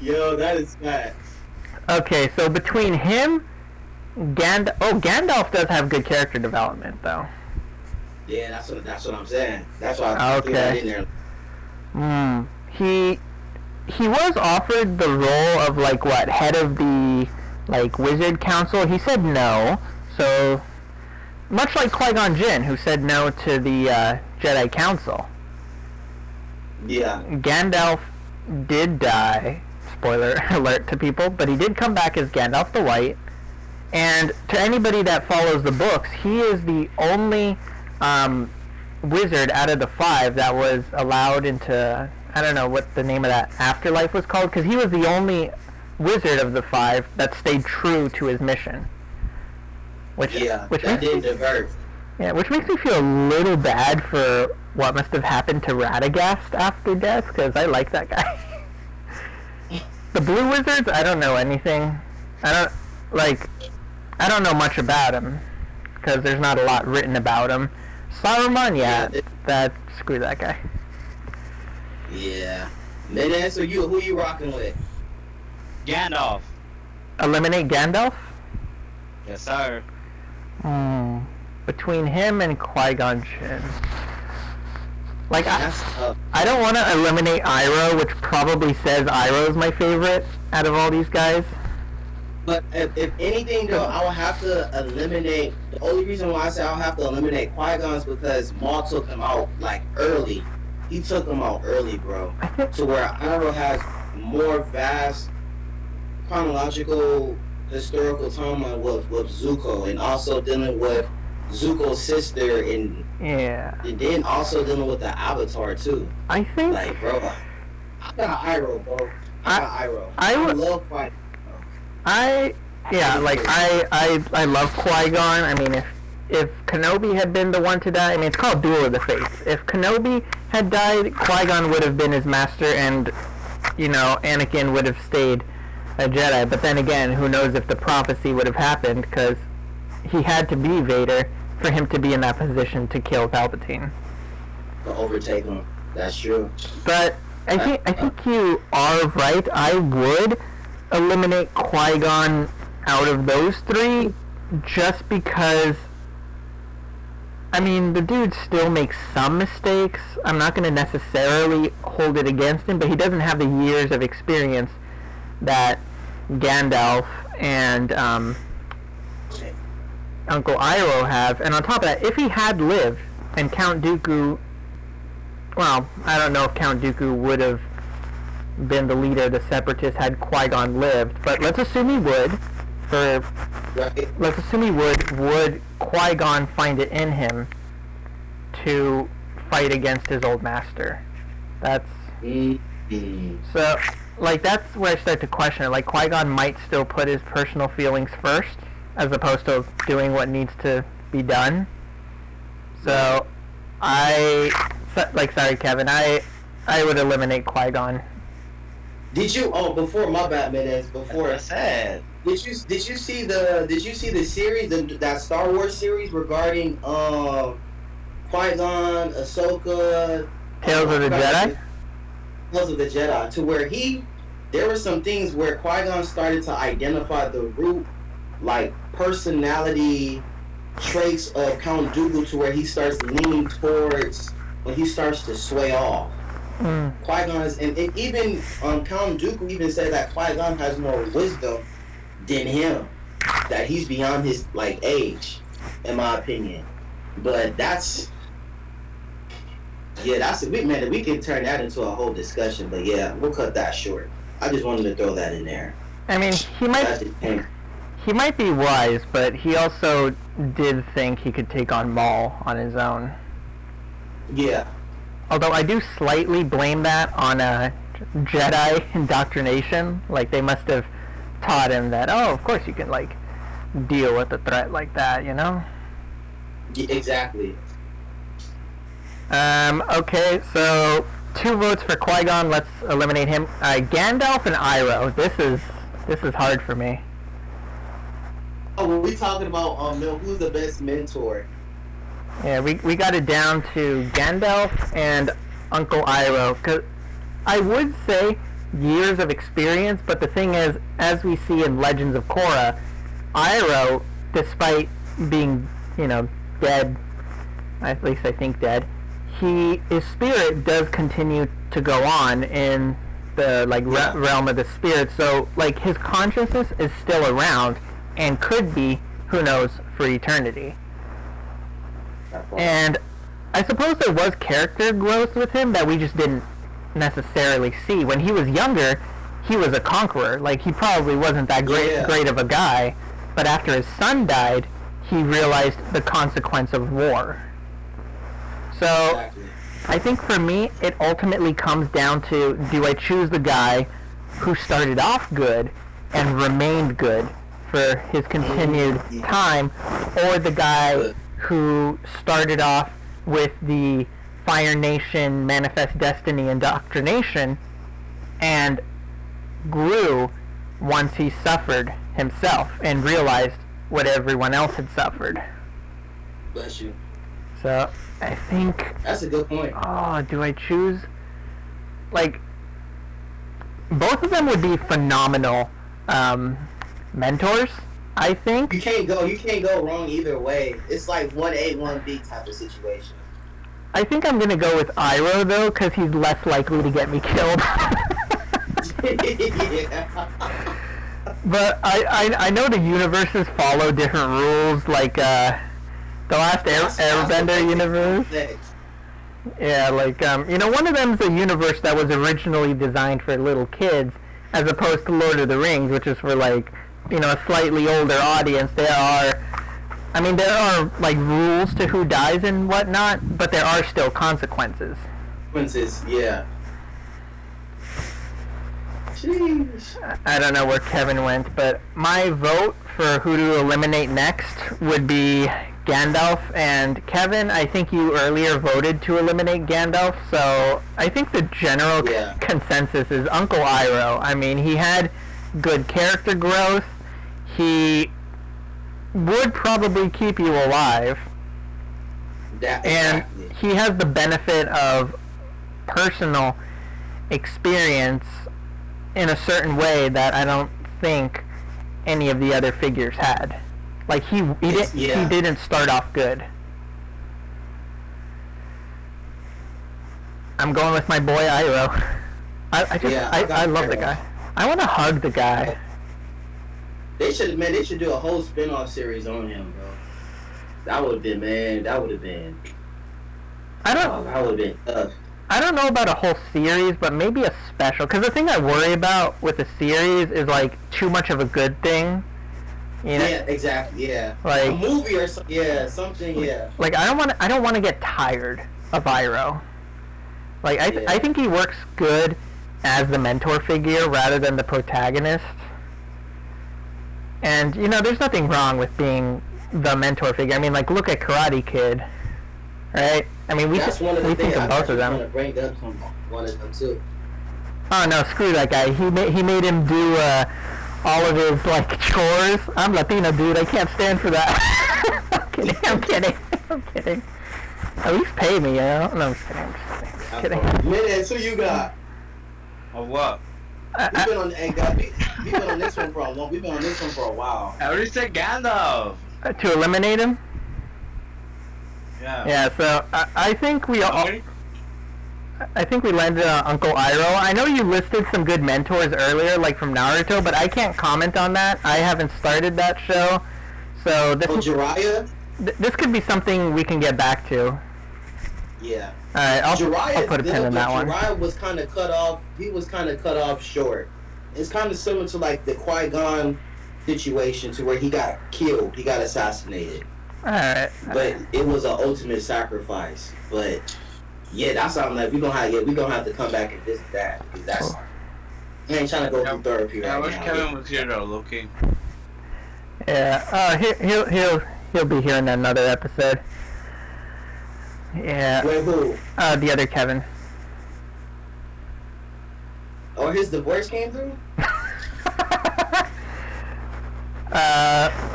[SPEAKER 2] Yo, that is facts.
[SPEAKER 1] Okay, so between him, Gandalf does have good character development, though.
[SPEAKER 2] Yeah, that's what I'm saying. That's why I threw that in there.
[SPEAKER 1] He was offered the role of head of the Wizard Council. He said no. So much like Qui-Gon Jinn, who said no to the Jedi Council.
[SPEAKER 2] Yeah.
[SPEAKER 1] Gandalf did die. Spoiler alert to people, but he did come back as Gandalf the White. And to anybody that follows the books, he is the only wizard out of the 5 that was allowed into, I don't know what the name of that afterlife was called, because he was the only wizard of the 5 that stayed true to his mission. Which didn't divert. Yeah, which makes me feel a little bad for what must have happened to Radagast after death, because I like that guy. The Blue Wizards, I don't know anything. I don't know much about him, because there's not a lot written about him. Saruman, screw that guy.
[SPEAKER 2] Yeah. Man, so who you rocking with?
[SPEAKER 3] Gandalf.
[SPEAKER 1] Eliminate Gandalf?
[SPEAKER 3] Yes, sir.
[SPEAKER 1] Between him and Qui-Gon Jinn. I don't want to eliminate Iroh, which probably says Iroh's my favorite out of all these guys.
[SPEAKER 2] But if anything, though, I will have to eliminate. The only reason why I say I'll have to eliminate Qui-Gon is because Maul took him out early. He took him out early, bro. To where Iroh has more vast chronological historical timeline with Zuko, and also dealing with Zuko's sister, and then also dealing with the Avatar too.
[SPEAKER 1] I think
[SPEAKER 2] bro, I got Iroh, bro. I got Iroh. I love fighting.
[SPEAKER 1] I love Qui-Gon. I mean, if Kenobi had been the one to die, I mean, it's called Duel of the Fates. If Kenobi had died, Qui-Gon would have been his master, and Anakin would have stayed a Jedi. But then again, who knows if the prophecy would have happened, because he had to be Vader for him to be in that position to kill Palpatine.
[SPEAKER 2] To overtake him. That's true.
[SPEAKER 1] But I think you are right. I would eliminate Qui-Gon out of those 3, just because, I mean, the dude still makes some mistakes. I'm not going to necessarily hold it against him, but he doesn't have the years of experience that Gandalf and Uncle Iroh have. And on top of that, if he had lived, and Count Dooku, well, I don't know if Count Dooku would have been the leader of the Separatists had Qui-Gon lived, but let's assume he would. Let's assume he would Qui-Gon find it in him to fight against his old master? That's so, that's where I start to question it. Qui-Gon might still put his personal feelings first, as opposed to doing what needs to be done. So, sorry, Kevin, I would eliminate Qui-Gon.
[SPEAKER 2] Did you? Oh, before my Batman is before.
[SPEAKER 3] That's sad.
[SPEAKER 2] Did you see the series, that Star Wars series regarding Qui-Gon, Ahsoka,
[SPEAKER 1] Tales of the Jedi?
[SPEAKER 2] Tales of the Jedi, to where there were some things where Qui-Gon started to identify the root, personality traits of Count Dooku, to where he starts leaning towards when he starts to sway off.
[SPEAKER 1] Mm.
[SPEAKER 2] Qui-Gon is, and even Count Dooku even said that Qui-Gon has more wisdom than him, that he's beyond his like age, in my opinion. But that's we can turn that into a whole discussion. But yeah, we'll cut that short. I just wanted to throw that in there.
[SPEAKER 1] I mean, he might be wise, but he also did think he could take on Maul on his own.
[SPEAKER 2] Yeah.
[SPEAKER 1] Although I do slightly blame that on Jedi indoctrination. Like, they must have taught him that, oh, of course you can, like, deal with a threat like that, you know?
[SPEAKER 2] Yeah, exactly.
[SPEAKER 1] Okay, so 2 votes for Qui-Gon. Let's eliminate him. Gandalf and Iroh. This is hard for me.
[SPEAKER 2] Oh, when we talking about who's the best mentor?
[SPEAKER 1] Yeah, we got it down to Gandalf and Uncle Iroh. 'Cause I would say years of experience, but the thing is, as we see in Legends of Korra, Iroh, despite being, dead, at least I think dead, his spirit does continue to go on in the realm of the spirit. So like his consciousness is still around and could be, who knows, for eternity. And I suppose there was character growth with him that we just didn't necessarily see. When he was younger, he was a conqueror. Like, he probably wasn't that great of a guy, but after his son died, he realized the consequence of war. So I think for me, it ultimately comes down to, do I choose the guy who started off good and remained good for his continued time, or the guy who started off with the Fire Nation Manifest Destiny indoctrination and grew once he suffered himself and realized what everyone else had suffered.
[SPEAKER 2] Bless you.
[SPEAKER 1] So I think
[SPEAKER 2] that's a good point.
[SPEAKER 1] Oh, do I choose? Like, both of them would be phenomenal mentors, I think.
[SPEAKER 2] You can't go wrong either way. It's like 1A, 1B type of situation.
[SPEAKER 1] I think I'm gonna go with Iroh though, because he's less likely to get me killed.
[SPEAKER 2] Yeah.
[SPEAKER 1] But I know the universes follow different rules, like the last Airbender universe. Yeah, like one of them's a universe that was originally designed for little kids, as opposed to Lord of the Rings, which is for like a slightly older audience. There are like rules to who dies and whatnot, but there are still consequences.
[SPEAKER 2] Yeah. Jeez.
[SPEAKER 1] I don't know where Kevin went, but my vote for who to eliminate next would be Gandalf. And Kevin, I think you earlier voted to eliminate Gandalf, so I think the general consensus is Uncle Iroh. I mean, he had good character growth. He would probably keep you alive. And he has the benefit of personal experience in a certain way that I don't think any of the other figures had. Like, he didn't start off good. I'm going with my boy Iroh. I love the guy. I want to hug the guy.
[SPEAKER 2] They should do a whole spin-off series on him, bro. That would have been that would have been tough.
[SPEAKER 1] I don't know about a whole series, but maybe a special. Because the thing I worry about with a series is, like, too much of a good thing. You know?
[SPEAKER 2] Yeah, exactly. Yeah,
[SPEAKER 1] like
[SPEAKER 2] a movie or something. Yeah, something. Yeah.
[SPEAKER 1] Like, I don't want to get tired of Iroh. Like, I think he works good as the mentor figure rather than the protagonist. And there's nothing wrong with being the mentor figure. I mean, like, look at Karate Kid, right? I mean, we think of both of them.
[SPEAKER 2] I want to bring up one of them too.
[SPEAKER 1] Oh no, screw that guy. He made him do all of his like chores. I'm Latino, dude. I can't stand for that. I'm kidding. At least pay me, No, I'm just kidding.
[SPEAKER 2] Minutes, who you got?
[SPEAKER 3] Of what?
[SPEAKER 2] We've been on this one for a long. We've been on this one for a while.
[SPEAKER 3] I already said Gandalf.
[SPEAKER 1] To eliminate him.
[SPEAKER 3] Yeah.
[SPEAKER 1] Yeah. So I think we all I think we landed on Uncle Iroh. I know you listed some good mentors earlier, like from Naruto, but I can't comment on that. I haven't started that show, so
[SPEAKER 2] Jiraiya?
[SPEAKER 1] This could be something we can get back to.
[SPEAKER 2] Yeah.
[SPEAKER 1] All right, I'll
[SPEAKER 2] Jiraiya's
[SPEAKER 1] put a pin in that one.
[SPEAKER 2] Jiraiya was kind of cut off. He was kind of cut off short. It's kind of similar to like the Qui-gon situation, to where he got killed, he got assassinated.
[SPEAKER 1] All right.
[SPEAKER 2] But it was an ultimate sacrifice. But yeah, that's something that we gonna have to come back and visit that, because that's I ain't trying to go through therapy right now.
[SPEAKER 3] I wish Kevin was here though, low-key.
[SPEAKER 1] Yeah. He'll be here in another episode. Yeah.
[SPEAKER 2] Wait, who?
[SPEAKER 1] The other Kevin.
[SPEAKER 2] Oh, his divorce came through?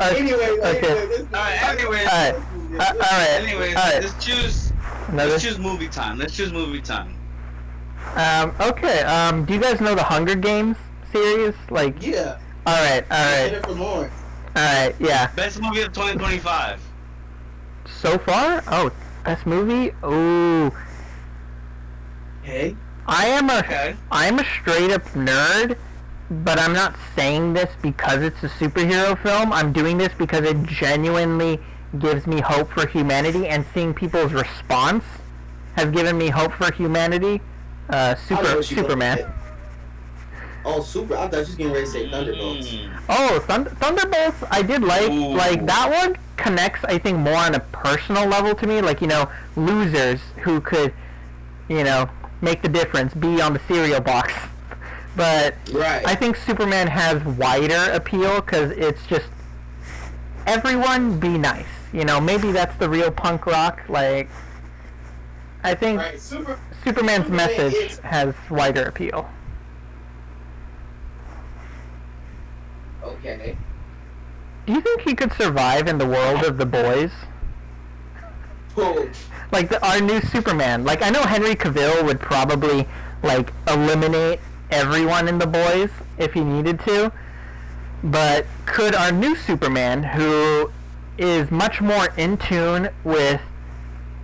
[SPEAKER 2] Anyway, let's choose
[SPEAKER 3] movie time.
[SPEAKER 1] Okay. Do you guys know the Hunger Games series? Like.
[SPEAKER 2] Yeah.
[SPEAKER 1] All right.
[SPEAKER 2] Jennifer Lawrence.
[SPEAKER 1] All right. Yeah.
[SPEAKER 3] Best movie of 2025.
[SPEAKER 1] So far? Oh, best movie? Ooh.
[SPEAKER 2] Hey.
[SPEAKER 1] I am a straight up nerd, but I'm not saying this because it's a superhero film. I'm doing this because it genuinely gives me hope for humanity, and seeing people's response has given me hope for humanity. Superman.
[SPEAKER 2] Oh, Super! I thought you was getting ready to say Thunderbolts.
[SPEAKER 1] Oh, Thunderbolts! I did like.
[SPEAKER 3] Ooh.
[SPEAKER 1] Like that one connects, I think, more on a personal level to me. Like, you know, losers who could, you know, make the difference, be on the cereal box. But
[SPEAKER 2] right.
[SPEAKER 1] I think Superman has wider appeal because it's just everyone be nice. You know, maybe that's the real punk rock. Like, I think Superman's message has wider appeal.
[SPEAKER 2] Okay.
[SPEAKER 1] Do you think he could survive in the world of The Boys?
[SPEAKER 2] Who?
[SPEAKER 1] Like our new Superman. Like, I know Henry Cavill would probably like eliminate everyone in The Boys if he needed to, but could our new Superman, who is much more in tune with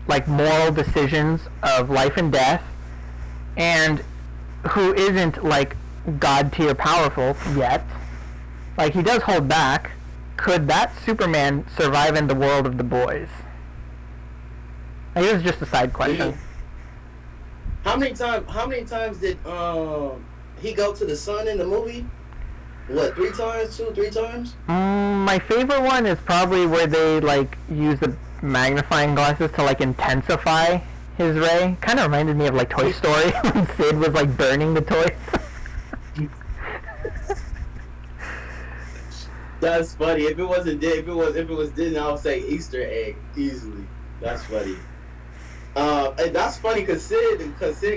[SPEAKER 1] like moral decisions of life and death, and who isn't like god tier powerful yet, like he does hold back, could that Superman survive in the world of The Boys? I guess it's just a side question.
[SPEAKER 2] How many times did he go to the sun in the movie? What, 3 times? 2, 3 times?
[SPEAKER 1] My favorite one is probably where they like use the magnifying glasses to like intensify his ray. Kind of reminded me of like Toy Story when Sid was like burning the toys.
[SPEAKER 2] That's funny. If it was Disney, I would say Easter egg easily. That's funny. And that's funny because Sid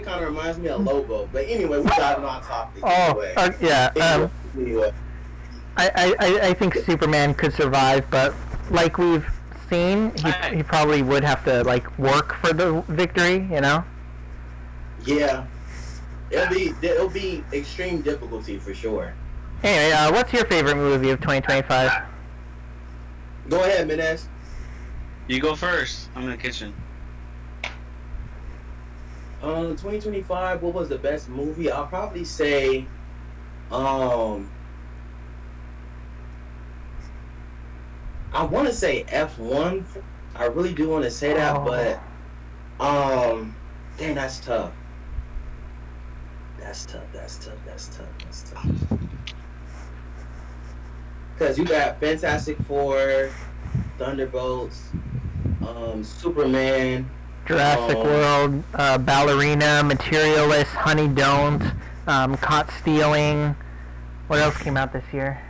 [SPEAKER 2] kind of reminds me of Lobo. But anyway, we're diving on topic. Anyway.
[SPEAKER 1] Yeah.
[SPEAKER 2] Anyway.
[SPEAKER 1] I think Superman could survive, but like we've seen, he probably would have to like work for the victory. You know.
[SPEAKER 2] Yeah. It'll be extreme difficulty for sure.
[SPEAKER 1] Anyway, what's your favorite movie of 2025?
[SPEAKER 2] Go ahead, Menez.
[SPEAKER 3] You go first. I'm in the kitchen.
[SPEAKER 2] 2025, what was the best movie? I'll probably say, I want to say F1. I really do want to say that, but, dang, that's tough. That's tough. Because you got Fantastic Four, Thunderbolts, Superman,
[SPEAKER 1] Jurassic World, Ballerina, Materialist, Honey Don't, Caught Stealing. What else came out this year?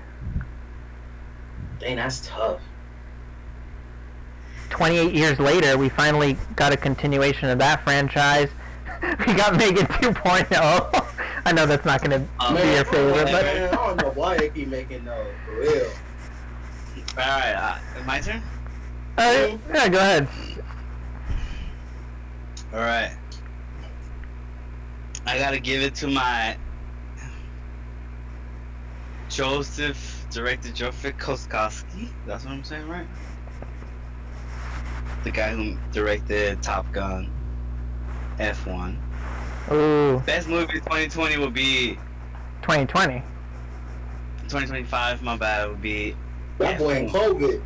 [SPEAKER 2] Dang, that's tough.
[SPEAKER 1] 28 years later, we finally got a continuation of that franchise. We got Megan 2.0. I know that's not going to be your favorite, but...
[SPEAKER 2] Man, I don't know why they keep making those, for real.
[SPEAKER 3] Alright, my turn?
[SPEAKER 1] Yeah, go ahead.
[SPEAKER 3] Alright. I gotta give it to my director Joseph Koskowski. That's what I'm saying, right? The guy who directed Top Gun, F1.
[SPEAKER 1] Ooh,
[SPEAKER 3] Best movie 2020 would be
[SPEAKER 1] 2020.
[SPEAKER 3] 2025. My bad would be.
[SPEAKER 2] That boy in COVID.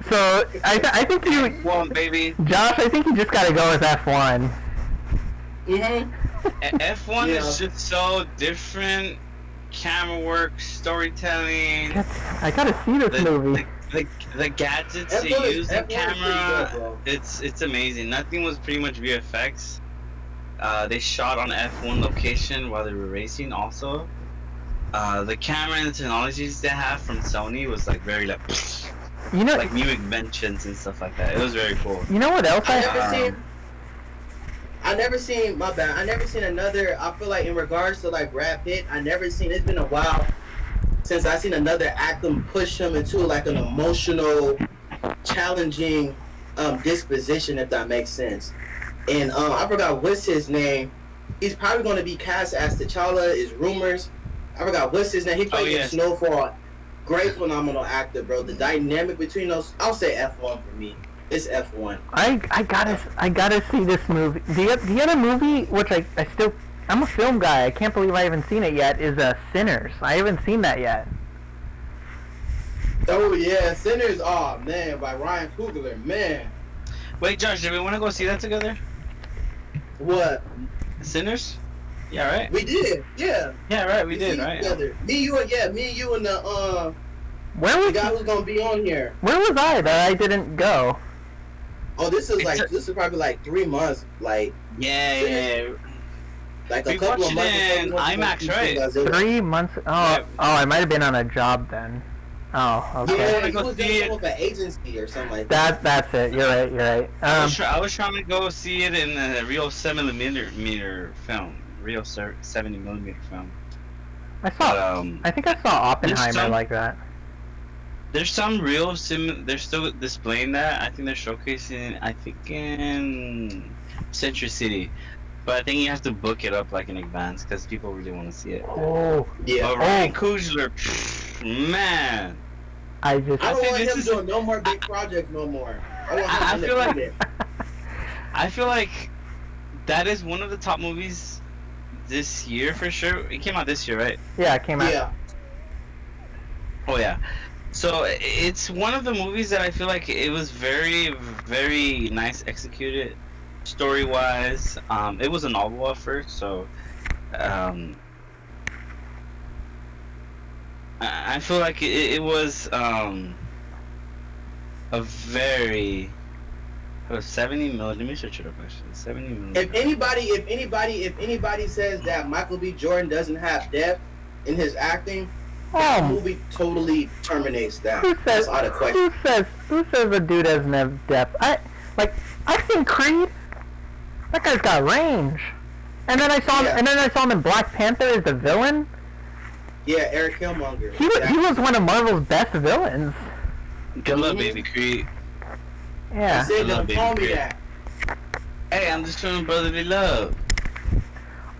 [SPEAKER 1] So I think you,
[SPEAKER 3] F1, baby.
[SPEAKER 1] Josh. I think you just gotta go with F1.
[SPEAKER 3] F1 is just so different. Camera work, storytelling.
[SPEAKER 1] I gotta see this movie.
[SPEAKER 3] The gadgets they use in camera, it's amazing. Nothing was pretty much VFX. They shot on F1 location while they were racing. Also, the camera and the technologies they have from Sony was like very like new inventions and stuff like that. It was very cool.
[SPEAKER 1] You know what else
[SPEAKER 2] I never seen another. I feel like in regards to like Brad Pitt, it's been a while since I seen another actor push him into like an emotional, challenging disposition, if that makes sense. And I forgot what's his name. He's probably going to be cast as T'Challa. Is rumors. I forgot what's his name. He played in Snowfall. Great, phenomenal actor, bro. The dynamic between those, I'll say F1 for me. It's F1.
[SPEAKER 1] I gotta see this movie. The other movie, which I'm a film guy. I can't believe I haven't seen it yet. Is Sinners. I haven't seen that yet.
[SPEAKER 2] Oh yeah, Sinners. Oh man, by Ryan Coogler. Man.
[SPEAKER 3] Wait, Josh, do we want to go see that together?
[SPEAKER 2] What?
[SPEAKER 3] Sinners? Yeah, right.
[SPEAKER 2] We did. Yeah.
[SPEAKER 3] Yeah, right. We did, right?
[SPEAKER 2] Together. Me, you, and the
[SPEAKER 1] Where was
[SPEAKER 2] the guy who's gonna be on here?
[SPEAKER 1] Where was I that I didn't go?
[SPEAKER 2] Oh, this is probably like 3 months. Like
[SPEAKER 3] yeah.
[SPEAKER 2] Like
[SPEAKER 3] we
[SPEAKER 2] a couple of months.
[SPEAKER 3] In IMAX, right?
[SPEAKER 1] 3 months. I might have been on a job then. Oh, okay.
[SPEAKER 2] Yeah, he was doing with an agency or something like that.
[SPEAKER 1] That's it. You're right.
[SPEAKER 3] I was trying to go see it in a real 7mm film. Real 70mm film.
[SPEAKER 1] I think I saw Oppenheimer like that.
[SPEAKER 3] There's some real they're still displaying that. I think they're showcasing. I think in Century City, but I think you have to book it up like in advance because people really want to see it.
[SPEAKER 1] Oh,
[SPEAKER 2] yeah.
[SPEAKER 3] But Ryan Coogler, man.
[SPEAKER 1] I
[SPEAKER 2] don't want him doing no more big projects no more. I
[SPEAKER 3] feel like that is one of the top movies this year for sure. It came out this year, right?
[SPEAKER 1] Yeah, it came out.
[SPEAKER 2] Yeah.
[SPEAKER 3] Oh yeah. So it's one of the movies that I feel like it was very, very nice executed, story-wise. It was a novel at first, so I feel like it was a very 70mm. Let me search it up actually. 70mm.
[SPEAKER 2] If anybody says that Michael B. Jordan doesn't have depth in his acting, that movie totally terminates that. That's out of question.
[SPEAKER 1] Who says a dude doesn't have depth? I've seen Creed. That guy's got range. And then I saw him in Black Panther as the villain.
[SPEAKER 2] Yeah, Eric Killmonger.
[SPEAKER 1] He was one of Marvel's best villains.
[SPEAKER 3] Good luck, baby Creed.
[SPEAKER 1] Yeah.
[SPEAKER 2] Don't call me that.
[SPEAKER 3] Hey, I'm just showing brotherly love.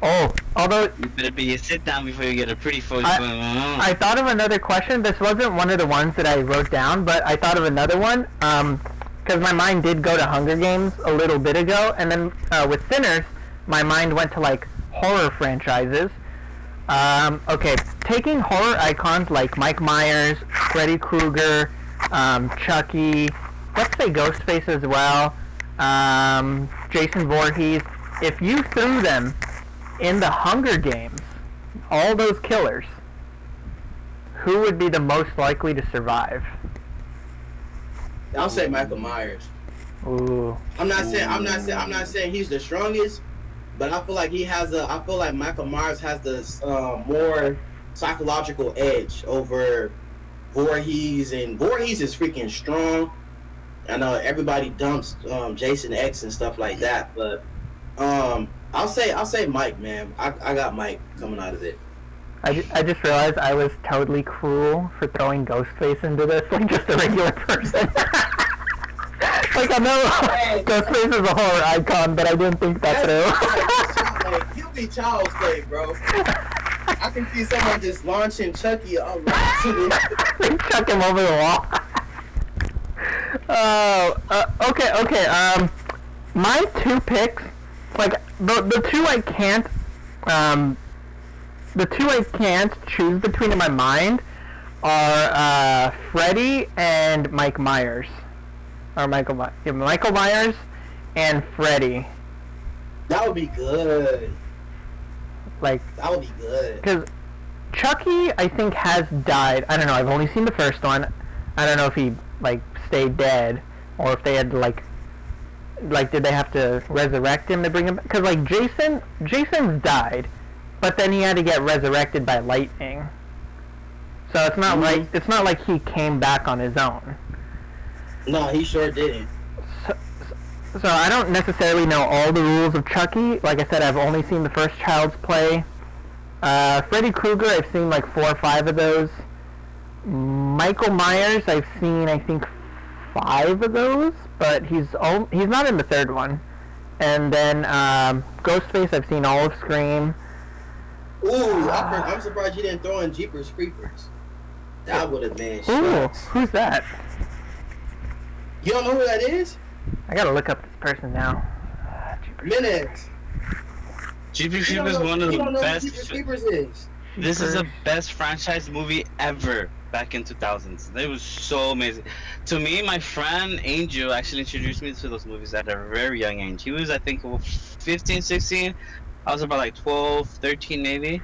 [SPEAKER 1] Oh, although
[SPEAKER 3] you better be a sit down before you get a pretty photo.
[SPEAKER 1] I thought of another question. This wasn't one of the ones that I wrote down, but I thought of another one. Because my mind did go to Hunger Games a little bit ago, and then with Sinners, my mind went to like horror franchises. Okay, taking horror icons like Mike Myers, Freddy Krueger, Chucky, let's say Ghostface as well, Jason Voorhees. If you threw them in the Hunger Games, all those killers, who would be the most likely to survive?
[SPEAKER 2] I'll say Michael Myers.
[SPEAKER 1] Ooh.
[SPEAKER 2] I'm not saying he's the strongest, but I feel like Michael Myers has this more psychological edge over Voorhees, and Voorhees is freaking strong. I know everybody dumps Jason X and stuff like that, but I'll say Mike, man. I got Mike coming out of it.
[SPEAKER 1] I just realized I was totally cruel for throwing Ghostface into this, like just a regular person. Like I know Ghostface is a horror icon, but I didn't think that through.
[SPEAKER 2] You be child's play, bro. I can see someone just launching Chucky right
[SPEAKER 1] chuck him over the wall. Okay. My two picks like the two I can't choose between in my mind are Freddy and Mike Myers, or Michael Myers and Freddy.
[SPEAKER 2] That would be good.
[SPEAKER 1] Like,
[SPEAKER 2] That would be good.
[SPEAKER 1] because Chucky, I think, has died. I don't know. I've only seen the first one. I don't know if he like stayed dead, or if they had like did they have to resurrect him to bring him back? Because like Jason's died, but then he had to get resurrected by lightning. So it's not like he came back on his own.
[SPEAKER 2] No, he sure didn't.
[SPEAKER 1] So I don't necessarily know all the rules of Chucky. Like I said, I've only seen the first Child's Play. Freddy Krueger, I've seen like 4 or 5 of those. Michael Myers, I've seen I think 5 of those, but he's not in the third one. And then Ghostface, I've seen all of Scream.
[SPEAKER 2] Ooh, I'm surprised you didn't throw in Jeepers Creepers. That would have been
[SPEAKER 1] Ooh,
[SPEAKER 2] shucks.
[SPEAKER 1] who's that?
[SPEAKER 2] You don't know who that is?
[SPEAKER 1] I gotta look up this person now.
[SPEAKER 2] Minutes.
[SPEAKER 3] Jeepers
[SPEAKER 2] You don't
[SPEAKER 3] Creepers is
[SPEAKER 2] know-
[SPEAKER 3] one of
[SPEAKER 2] you
[SPEAKER 3] the
[SPEAKER 2] don't know who
[SPEAKER 3] best.
[SPEAKER 2] Jeepers Creepers is.
[SPEAKER 3] This is the best franchise movie ever back in 2000s. It was so amazing. To me, my friend Angel actually introduced me to those movies at a very young age. He was, I think, 15, 16. I was about like 12, 13 maybe.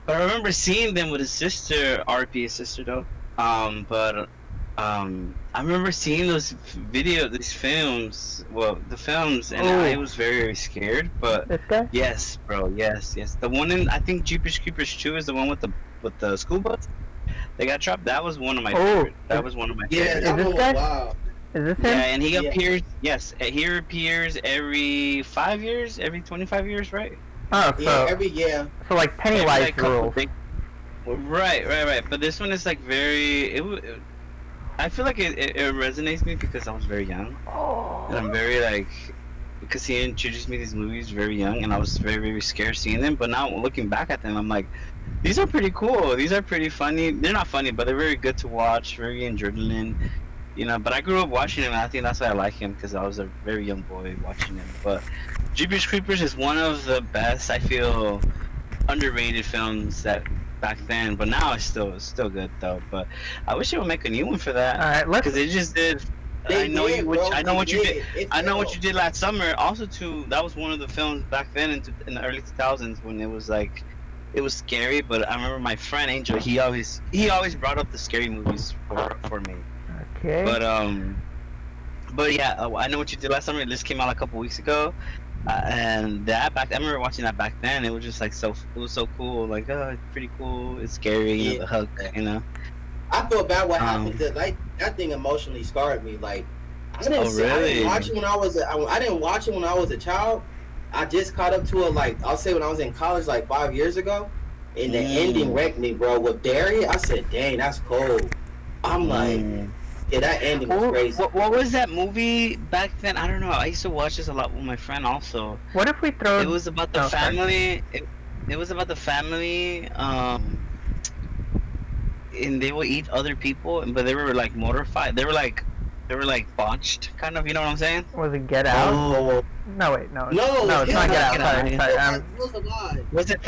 [SPEAKER 3] But I remember seeing them with his sister, RP, his sister though. I remember seeing these films. Well, the films, and I was very, very scared. But
[SPEAKER 1] This guy?
[SPEAKER 3] yes, bro, yes. The one in, I think Jeepers Creepers 2 is the one with the school bus. They got trapped. That was one of my favorite. That was one of my
[SPEAKER 2] Yeah,
[SPEAKER 3] favorites.
[SPEAKER 2] that
[SPEAKER 1] this
[SPEAKER 2] one
[SPEAKER 1] guy?
[SPEAKER 2] was wild.
[SPEAKER 1] Is this him?
[SPEAKER 3] Yeah, and he
[SPEAKER 2] Yeah.
[SPEAKER 3] appears. Yes, he appears every 5 years, every 25 years, right?
[SPEAKER 1] Oh,
[SPEAKER 2] Yeah,
[SPEAKER 1] so like Pennywise
[SPEAKER 3] Every, like, couple
[SPEAKER 1] rules.
[SPEAKER 3] things. Right. But this one is like very. I feel like it resonates me because I was very young, and I'm very like, because he introduced me to these movies very young, and I was very, very scared seeing them. But now looking back at them, I'm like, these are pretty cool. These are pretty funny. They're not funny, but they're very good to watch. Very adrenaline, you know. But I grew up watching him, and I think that's why I like him, because I was a very young boy watching him. But Jeepers Creepers is one of the best, I feel, underrated films that back then. But now it's still good though. But I wish they would make a new one for that.
[SPEAKER 1] Alright,
[SPEAKER 3] Because they just did.
[SPEAKER 2] They
[SPEAKER 3] I know
[SPEAKER 2] did,
[SPEAKER 3] you.
[SPEAKER 2] bro.
[SPEAKER 3] I know
[SPEAKER 2] They
[SPEAKER 3] what you did.
[SPEAKER 2] did. It's
[SPEAKER 3] I know
[SPEAKER 2] dope.
[SPEAKER 3] what you did last summer. Also, too, that was one of the films back then in the early 2000s when it was like, it was scary. But I remember my friend Angel. He always brought up the scary movies for me.
[SPEAKER 1] Okay.
[SPEAKER 3] But yeah, I know what you did last summer. It just came out a couple weeks ago, and I remember watching that back then. It was just like it was so cool. Like, oh, it's pretty cool. It's scary. You know, the hook. You know.
[SPEAKER 2] I feel bad what happened to that thing emotionally scarred me. Like I didn't watch it when I was a child. I just caught up to it like I'll say when I was in college like 5 years ago. And the ending wrecked me, bro. With Barry, I said, dang, that's cold. I'm like, yeah, that ending was crazy.
[SPEAKER 3] What was that movie back then? I don't know. I used to watch this a lot with my friend also.
[SPEAKER 1] What if we throw?
[SPEAKER 3] It was about the family. It was about the family. And they would eat other people, but they were like mortified. They were like botched, kind of. You know what I'm saying?
[SPEAKER 1] Was it Get Out?
[SPEAKER 2] Oh.
[SPEAKER 1] No, wait, no.
[SPEAKER 2] No,
[SPEAKER 1] it's not Get Out. Sorry.
[SPEAKER 3] Was it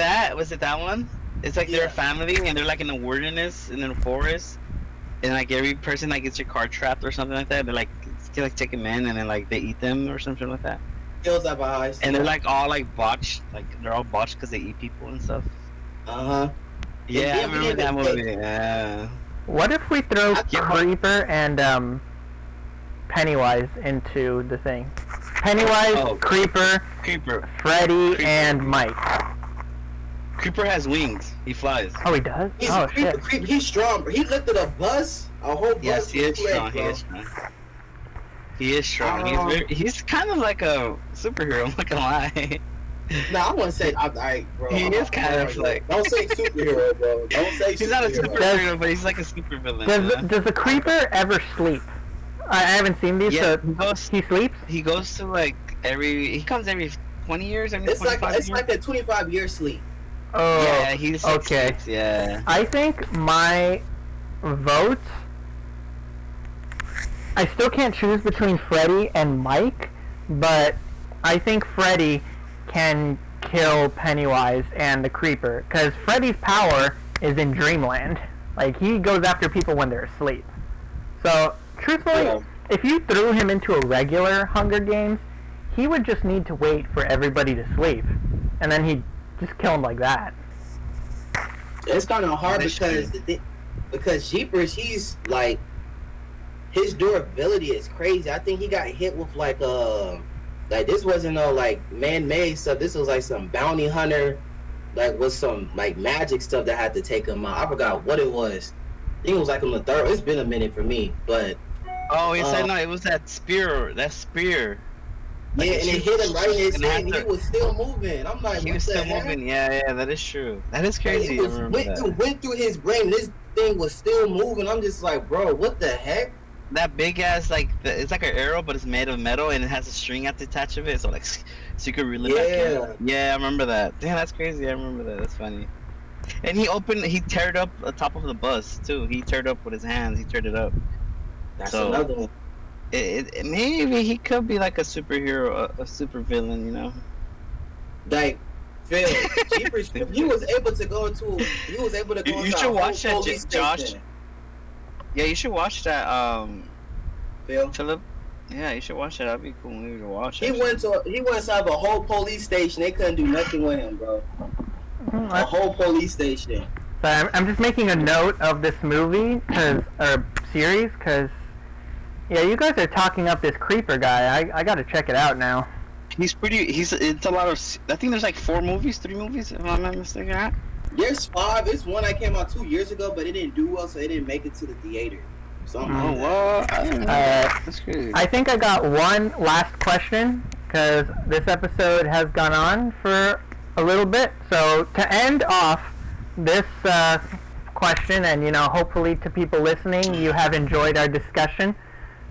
[SPEAKER 3] that one? It's like they're a family and they're like in the wilderness, in the forest, and like every person like gets your car trapped or something like that. They like take them in and then like they eat them or something like that. And they're like all like botched, like they're all botched because they eat people and stuff. Yeah, I remember that movie. Yeah.
[SPEAKER 1] What if we throw Creeper and Pennywise into the thing? Pennywise, Creeper, Freddy, and Mike.
[SPEAKER 3] Creeper has wings. He flies.
[SPEAKER 1] Oh, he does?
[SPEAKER 2] Shit. He's strong, bro. He lifted a bus, a whole bus.
[SPEAKER 3] Yes, he is strong. He is strong. He's kind of like a superhero. I'm not gonna lie.
[SPEAKER 2] No, I wouldn't say. Bro.
[SPEAKER 3] He is kind of like.
[SPEAKER 2] Don't say superhero, bro. Don't say.
[SPEAKER 3] He's not a superhero, but he's like a supervillain.
[SPEAKER 1] Does the Creeper ever sleep? I haven't seen these.
[SPEAKER 3] Yeah,
[SPEAKER 1] so he sleeps.
[SPEAKER 3] He goes to like he comes every 20 years.
[SPEAKER 2] It's like a 25-year sleep.
[SPEAKER 1] Oh,
[SPEAKER 3] yeah, he's
[SPEAKER 1] okay.
[SPEAKER 3] Yeah.
[SPEAKER 1] I think my vote. I still can't choose between Freddy and Mike, but I think Freddy can kill Pennywise and the Creeper, because Freddy's power is in Dreamland. Like, he goes after people when they're asleep. So, truthfully,
[SPEAKER 2] Yeah.
[SPEAKER 1] if you threw him into a regular Hunger Games, he would just need to wait for everybody to sleep, and then he'd just kill him like that.
[SPEAKER 2] It's kind of hard
[SPEAKER 3] That's
[SPEAKER 2] because
[SPEAKER 3] true.
[SPEAKER 2] because Jeepers, he's like, his durability is crazy. I think he got hit with like this wasn't no like man-made stuff. This was like some bounty hunter, like with some like magic stuff that had to take him out. I forgot what it was. I think it was like on the third. It's been a minute for me, but
[SPEAKER 3] Oh, he said no. It was that spear. That spear. Like,
[SPEAKER 2] yeah, and it hit him right in his
[SPEAKER 3] and
[SPEAKER 2] head. And
[SPEAKER 3] after-
[SPEAKER 2] he was still moving. I'm like,
[SPEAKER 3] He
[SPEAKER 2] what
[SPEAKER 3] was
[SPEAKER 2] the
[SPEAKER 3] still
[SPEAKER 2] heck?
[SPEAKER 3] moving. Yeah, that is true. That is
[SPEAKER 2] Like,
[SPEAKER 3] crazy.
[SPEAKER 2] it was
[SPEAKER 3] I remember that.
[SPEAKER 2] went through his brain. This thing was still moving. I'm just like, bro, what the heck?
[SPEAKER 3] That big ass it's like an arrow, but it's made of metal and it has a string at the attach of it, so like so you could reel it back in. Yeah, I remember that. Damn, that's crazy. I remember that. That's funny. And he teared up the top of the bus too. He teared up with his hands. He teared it up.
[SPEAKER 2] That's
[SPEAKER 3] So-
[SPEAKER 2] another one.
[SPEAKER 3] Maybe he could be like a superhero, a super villain, you know.
[SPEAKER 2] Like, Phil, Jeepers, he was able to go into. He was able to go
[SPEAKER 3] You
[SPEAKER 2] into
[SPEAKER 3] should
[SPEAKER 2] a
[SPEAKER 3] watch
[SPEAKER 2] whole
[SPEAKER 3] that,
[SPEAKER 2] police
[SPEAKER 3] Josh.
[SPEAKER 2] station.
[SPEAKER 3] Yeah, you should watch that.
[SPEAKER 2] Phil,
[SPEAKER 3] Philip. Yeah, you should watch that. That'd be a cool movie to watch.
[SPEAKER 2] he went inside a whole police station. They couldn't do nothing with him, bro. A whole police station.
[SPEAKER 1] So I'm just making a note of this movie, or series, because, yeah, you guys are talking up this Creeper guy. I gotta check it out now.
[SPEAKER 3] It's a lot of. I think there's like 3 movies, if I'm not mistaken. Right?
[SPEAKER 2] There's 5. It's one that came out 2 years ago, but it didn't do well, so it didn't make it to the theater. Something
[SPEAKER 3] Oh,
[SPEAKER 2] like that.
[SPEAKER 3] well, I don't know. That's crazy.
[SPEAKER 1] I think I got one last question, because this episode has gone on for a little bit. So to end off this question, and, you know, hopefully to people listening, you have enjoyed our discussion.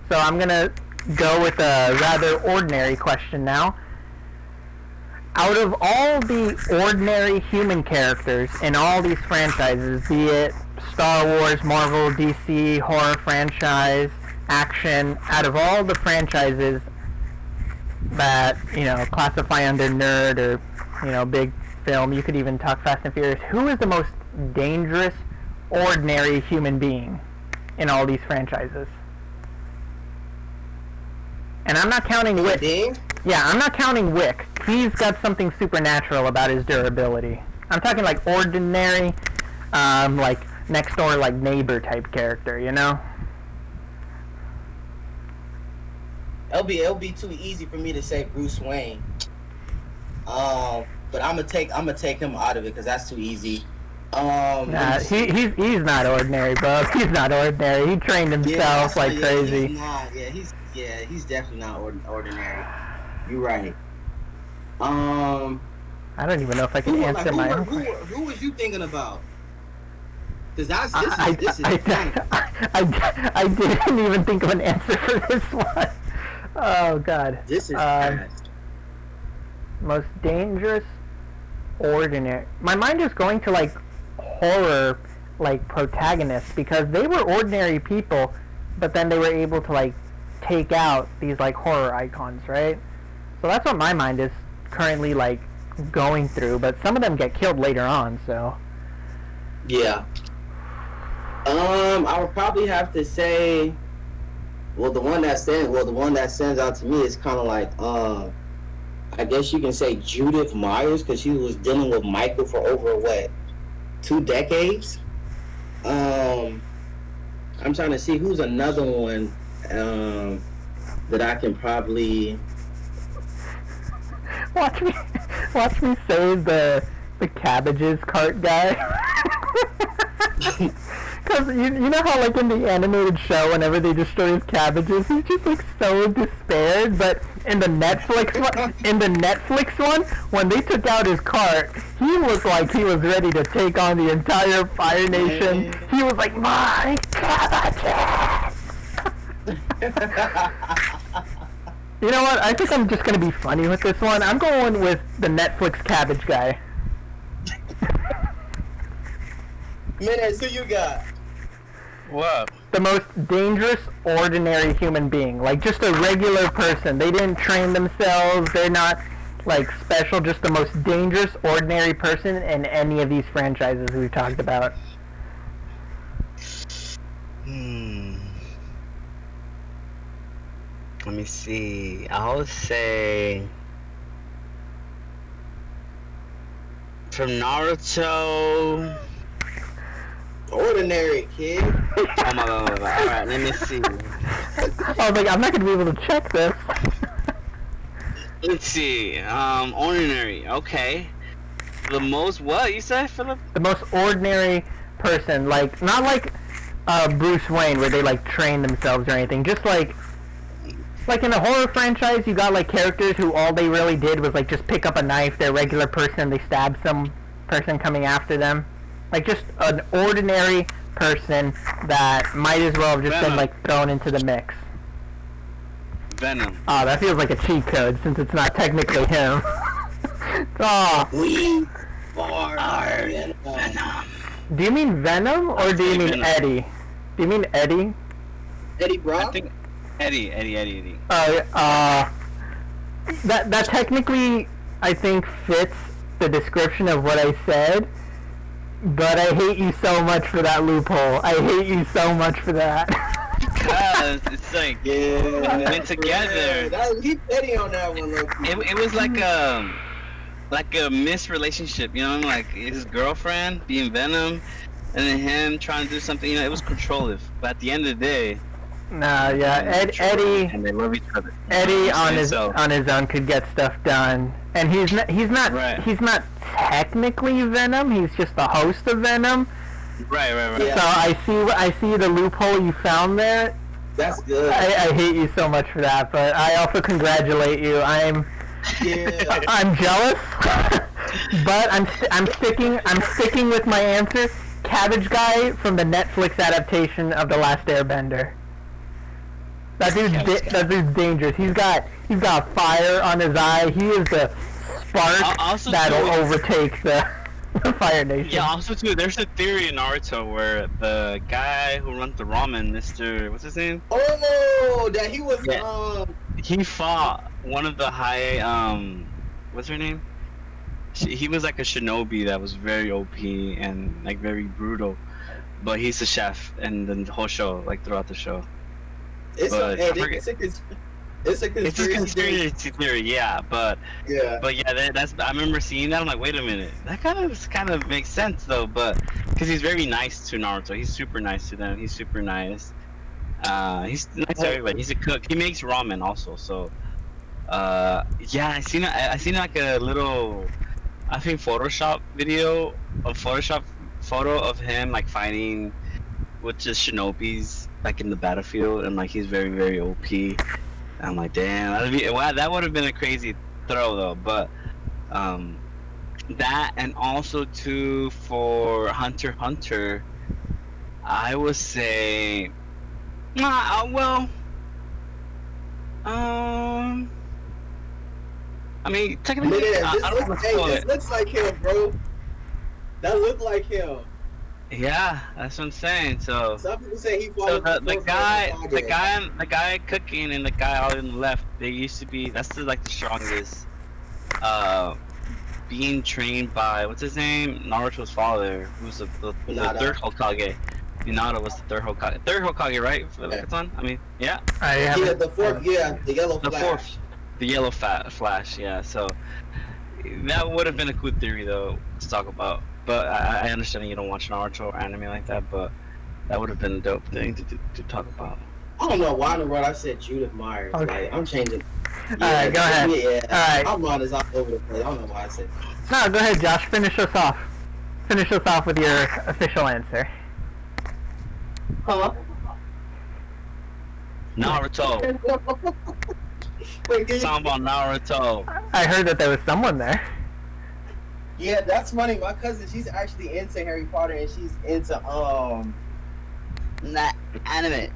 [SPEAKER 1] So I'm going to go with a rather ordinary question now. Out of all the ordinary human characters in all these franchises, be it Star Wars, Marvel, DC, horror franchise, action, out of all the franchises that, you know, classify under nerd or, you know, big film, you could even talk Fast and Furious, who is the most dangerous, ordinary human being in all these franchises? And I'm not counting Wick.
[SPEAKER 2] Ding?
[SPEAKER 1] Yeah, I'm not counting Wick. He's got something supernatural about his durability. I'm talking like ordinary, like next door, like neighbor type character, you know?
[SPEAKER 2] It'll be too easy for me to say Bruce Wayne. But I'm gonna take him out of it because that's too easy.
[SPEAKER 1] Nah, he's not ordinary, bro. He's not ordinary. He trained himself like crazy.
[SPEAKER 2] He's definitely not ordinary. You're right.
[SPEAKER 1] I don't even know if I can answer my own question.
[SPEAKER 2] Who was you thinking about? Because this is
[SPEAKER 1] I didn't even think of an answer for this one. Oh God.
[SPEAKER 2] This is fast.
[SPEAKER 1] Most dangerous, ordinary. My mind is going to like horror, like protagonists, because they were ordinary people, but then they were able to like take out these like horror icons, right? So that's what my mind is currently like going through. But some of them get killed later on, so.
[SPEAKER 2] Yeah. I would probably have to say, the one that stands out to me is kind of like, I guess you can say Judith Myers, because she was dealing with Michael for over 2 decades. I'm trying to see who's another one that I can probably
[SPEAKER 1] watch me say the cabbages cart guy. Because you know how like in the animated show, whenever they destroy his cabbages, he's just like so despaired. But in the Netflix one, when they took out his cart, he looked like he was ready to take on the entire Fire Nation. He was like, my cabbages. You know what? I think I'm just gonna be funny with this one. I'm going with the Netflix cabbage guy.
[SPEAKER 2] Minutes, who you got?
[SPEAKER 3] What?
[SPEAKER 1] The most dangerous, ordinary human being. Like, just a regular person. They didn't train themselves. They're not, like, special. Just the most dangerous, ordinary person in any of these franchises we've talked about.
[SPEAKER 3] Let me see. I'll say from Naruto.
[SPEAKER 2] Ordinary kid.
[SPEAKER 3] Oh my god. Alright, let me see.
[SPEAKER 1] I was like, I'm not gonna be able to check this.
[SPEAKER 3] Let's see. Ordinary. Okay. The most what you said, Philip?
[SPEAKER 1] The most ordinary person, like, not like Bruce Wayne where they like train themselves or anything, just like in a horror franchise you got like characters who all they really did was like just pick up a knife, they're a regular person, they stab some person coming after them. Like just an ordinary person that might as well have just been like thrown into the mix.
[SPEAKER 3] Venom.
[SPEAKER 1] Oh, that feels like a cheat code since it's not technically him. Oh.
[SPEAKER 2] We are
[SPEAKER 3] Venom.
[SPEAKER 1] Do you mean Venom or do you mean
[SPEAKER 3] Venom.
[SPEAKER 1] Eddie? Do you mean Eddie?
[SPEAKER 2] Eddie
[SPEAKER 3] I
[SPEAKER 2] Brock.
[SPEAKER 3] think Eddie.
[SPEAKER 1] That technically I think fits the description of what I said, but I hate you so much for that loophole. I hate you so much for that.
[SPEAKER 3] Because it's like went together.
[SPEAKER 2] He petty on that one, low key.
[SPEAKER 3] It was like a missed relationship, you know, like his girlfriend being Venom, and then him trying to do something. You know, it was controlling. But at the end of the day,
[SPEAKER 1] Nah, yeah, Eddie.
[SPEAKER 3] and they love each other.
[SPEAKER 1] Eddie on his
[SPEAKER 3] So-
[SPEAKER 1] own could get stuff done, and he's not
[SPEAKER 3] Right.
[SPEAKER 1] technically Venom. He's just the host of Venom.
[SPEAKER 3] Right.
[SPEAKER 2] Yeah.
[SPEAKER 1] So I see the loophole you found there.
[SPEAKER 2] That's good.
[SPEAKER 1] I hate you so much for that, but I also congratulate you. I'm jealous, but I'm sticking with my answer. Cabbage Guy from the Netflix adaptation of The Last Airbender. That dude's dangerous. He's got fire on his eye. He is the spark
[SPEAKER 3] Also
[SPEAKER 1] that'll
[SPEAKER 3] too-
[SPEAKER 1] overtake the Fire Nation.
[SPEAKER 3] Yeah, also too, there's a theory in Naruto where the guy who runs the ramen, Mr. What's his name?
[SPEAKER 2] Oh, that he was
[SPEAKER 3] He fought one of the high what's her name? He was like a shinobi that was very OP and like very brutal, but he's a chef and the whole show, like throughout the show.
[SPEAKER 2] It's
[SPEAKER 3] But I forget-
[SPEAKER 2] it's a
[SPEAKER 3] It's a
[SPEAKER 2] conspiracy theory.
[SPEAKER 3] conspiracy theory, yeah, but
[SPEAKER 2] Yeah.
[SPEAKER 3] that's I remember seeing that. I'm like, wait a minute, that kind of makes sense though, but because he's very nice to Naruto, he's super nice to them. He's super nice. He's nice to everybody. He's a cook. He makes ramen also. So, yeah, I seen like a little, I think Photoshop photo of him like fighting with just shinobis like in the battlefield, and like he's very very OP. I'm like, damn, that would have been a crazy throw though. But that, and also too for Hunter x Hunter, I would say, well, I mean, technically,
[SPEAKER 2] Man,
[SPEAKER 3] I don't want to spoil
[SPEAKER 2] this
[SPEAKER 3] it.
[SPEAKER 2] looks like him, bro. That looked like him.
[SPEAKER 3] Yeah, that's what I'm saying. So,
[SPEAKER 2] Some people say he
[SPEAKER 3] so
[SPEAKER 2] followed
[SPEAKER 3] the guy cooking and the guy all in the left, they used to be. That's the strongest. Being trained by what's his name? Naruto's father, who's the third Hokage. Hinata was the third Hokage. Third Hokage, right? For the Hakaton? I mean, yeah.
[SPEAKER 2] Yeah, the fourth, the yellow
[SPEAKER 3] The
[SPEAKER 2] flash.
[SPEAKER 3] fourth. The yellow flash, yeah. So that would have been a cool theory though to talk about. But I understand you don't watch Naruto or anime like that, but that would have been a dope thing to talk about.
[SPEAKER 2] I don't know why in the world I said Judith Myers.
[SPEAKER 1] Okay.
[SPEAKER 2] Like, I'm changing.
[SPEAKER 1] Alright, go ahead.
[SPEAKER 2] Yeah.
[SPEAKER 1] Alright.
[SPEAKER 2] My mind is all over the place. I don't know why I said.
[SPEAKER 1] No, go ahead, Josh. Finish us off. Finish us off with your official answer.
[SPEAKER 3] Naruto.
[SPEAKER 2] Wait,
[SPEAKER 3] Talking about Naruto.
[SPEAKER 1] I heard that there was someone there.
[SPEAKER 2] yeah, that's funny. My cousin, she's actually into Harry Potter and she's into
[SPEAKER 3] Not anime.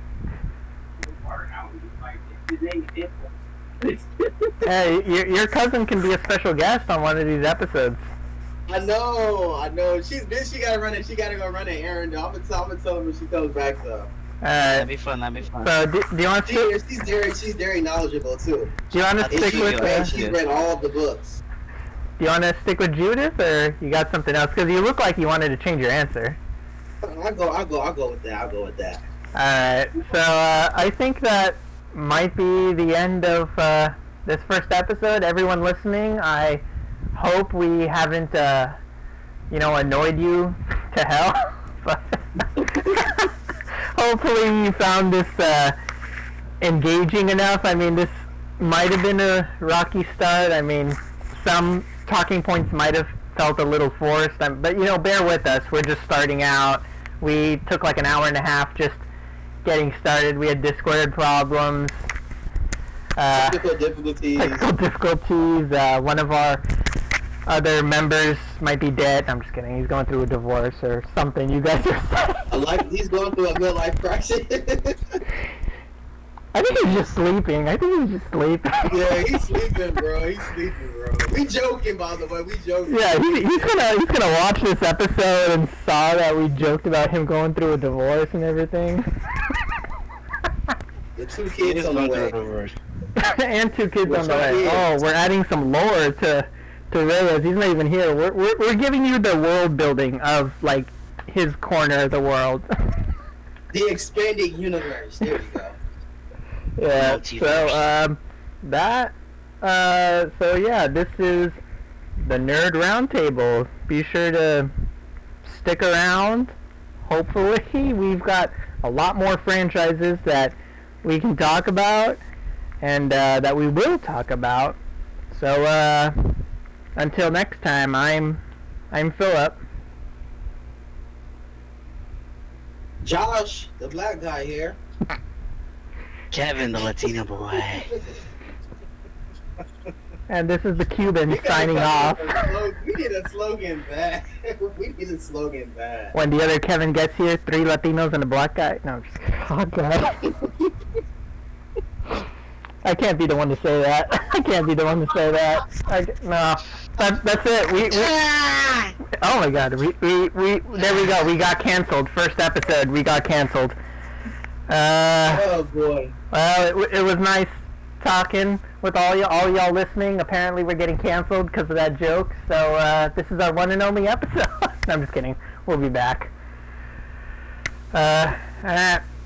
[SPEAKER 1] Hey, your cousin can be a special guest on one of these episodes.
[SPEAKER 2] I know. She gotta run it. She gotta go run an errand. I'm gonna tell her when she comes back though.
[SPEAKER 3] That'd be fun.
[SPEAKER 1] So do you want to?
[SPEAKER 2] She's very knowledgeable too.
[SPEAKER 1] Do you want to stick with?
[SPEAKER 2] She's read all of the books.
[SPEAKER 1] Do you want to stick with Judith, or you got something else? Because you look like you wanted to change your answer.
[SPEAKER 2] I'll go with that.
[SPEAKER 1] All right. So I think that might be the end of this first episode. Everyone listening, I hope we haven't, annoyed you to hell. But hopefully you found this engaging enough. I mean, this might have been a rocky start. I mean, some talking points might have felt a little forced. But, bear with us. We're just starting out. We took like an hour and a half just getting started. We had Discord problems.
[SPEAKER 2] Technical difficulties.
[SPEAKER 1] One of our other members might be dead. I'm just kidding. He's going through a divorce or something. You guys are saying.
[SPEAKER 2] He's going through a midlife crisis.
[SPEAKER 1] I think he's just sleeping.
[SPEAKER 2] Yeah, he's sleeping, bro. We joking, by the way.
[SPEAKER 1] Yeah, he's gonna watch this episode and saw that we joked about him going through a divorce and everything.
[SPEAKER 2] The 2 kids on the way.
[SPEAKER 1] And 2 kids on the way. Oh, we're adding some lore to Reyes. He's not even here. We're giving you the world building of like his corner of the world.
[SPEAKER 2] The expanding universe. There we go.
[SPEAKER 1] Yeah. This is the Nerd Roundtable. Be sure to stick around. Hopefully, we've got a lot more franchises that we can talk about and that we will talk about. So until next time, I'm Philip.
[SPEAKER 2] Josh, the black guy here.
[SPEAKER 3] Kevin, the Latino boy.
[SPEAKER 1] And this is the Cuban signing off.
[SPEAKER 2] We need a slogan back.
[SPEAKER 1] When the other Kevin gets here, 3 Latinos and a black guy. No, I'm just kidding. Oh, God. I can't be the one to say that. No. That's it. Oh, my God. There we go. We got canceled. First episode, we got canceled.
[SPEAKER 2] Oh, boy.
[SPEAKER 1] Well, it was nice talking with all y'all listening. Apparently we're getting canceled because of that joke. So this is our one and only episode. No, I'm just kidding. We'll be back.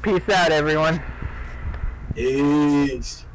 [SPEAKER 1] Peace out, everyone.
[SPEAKER 2] Peace.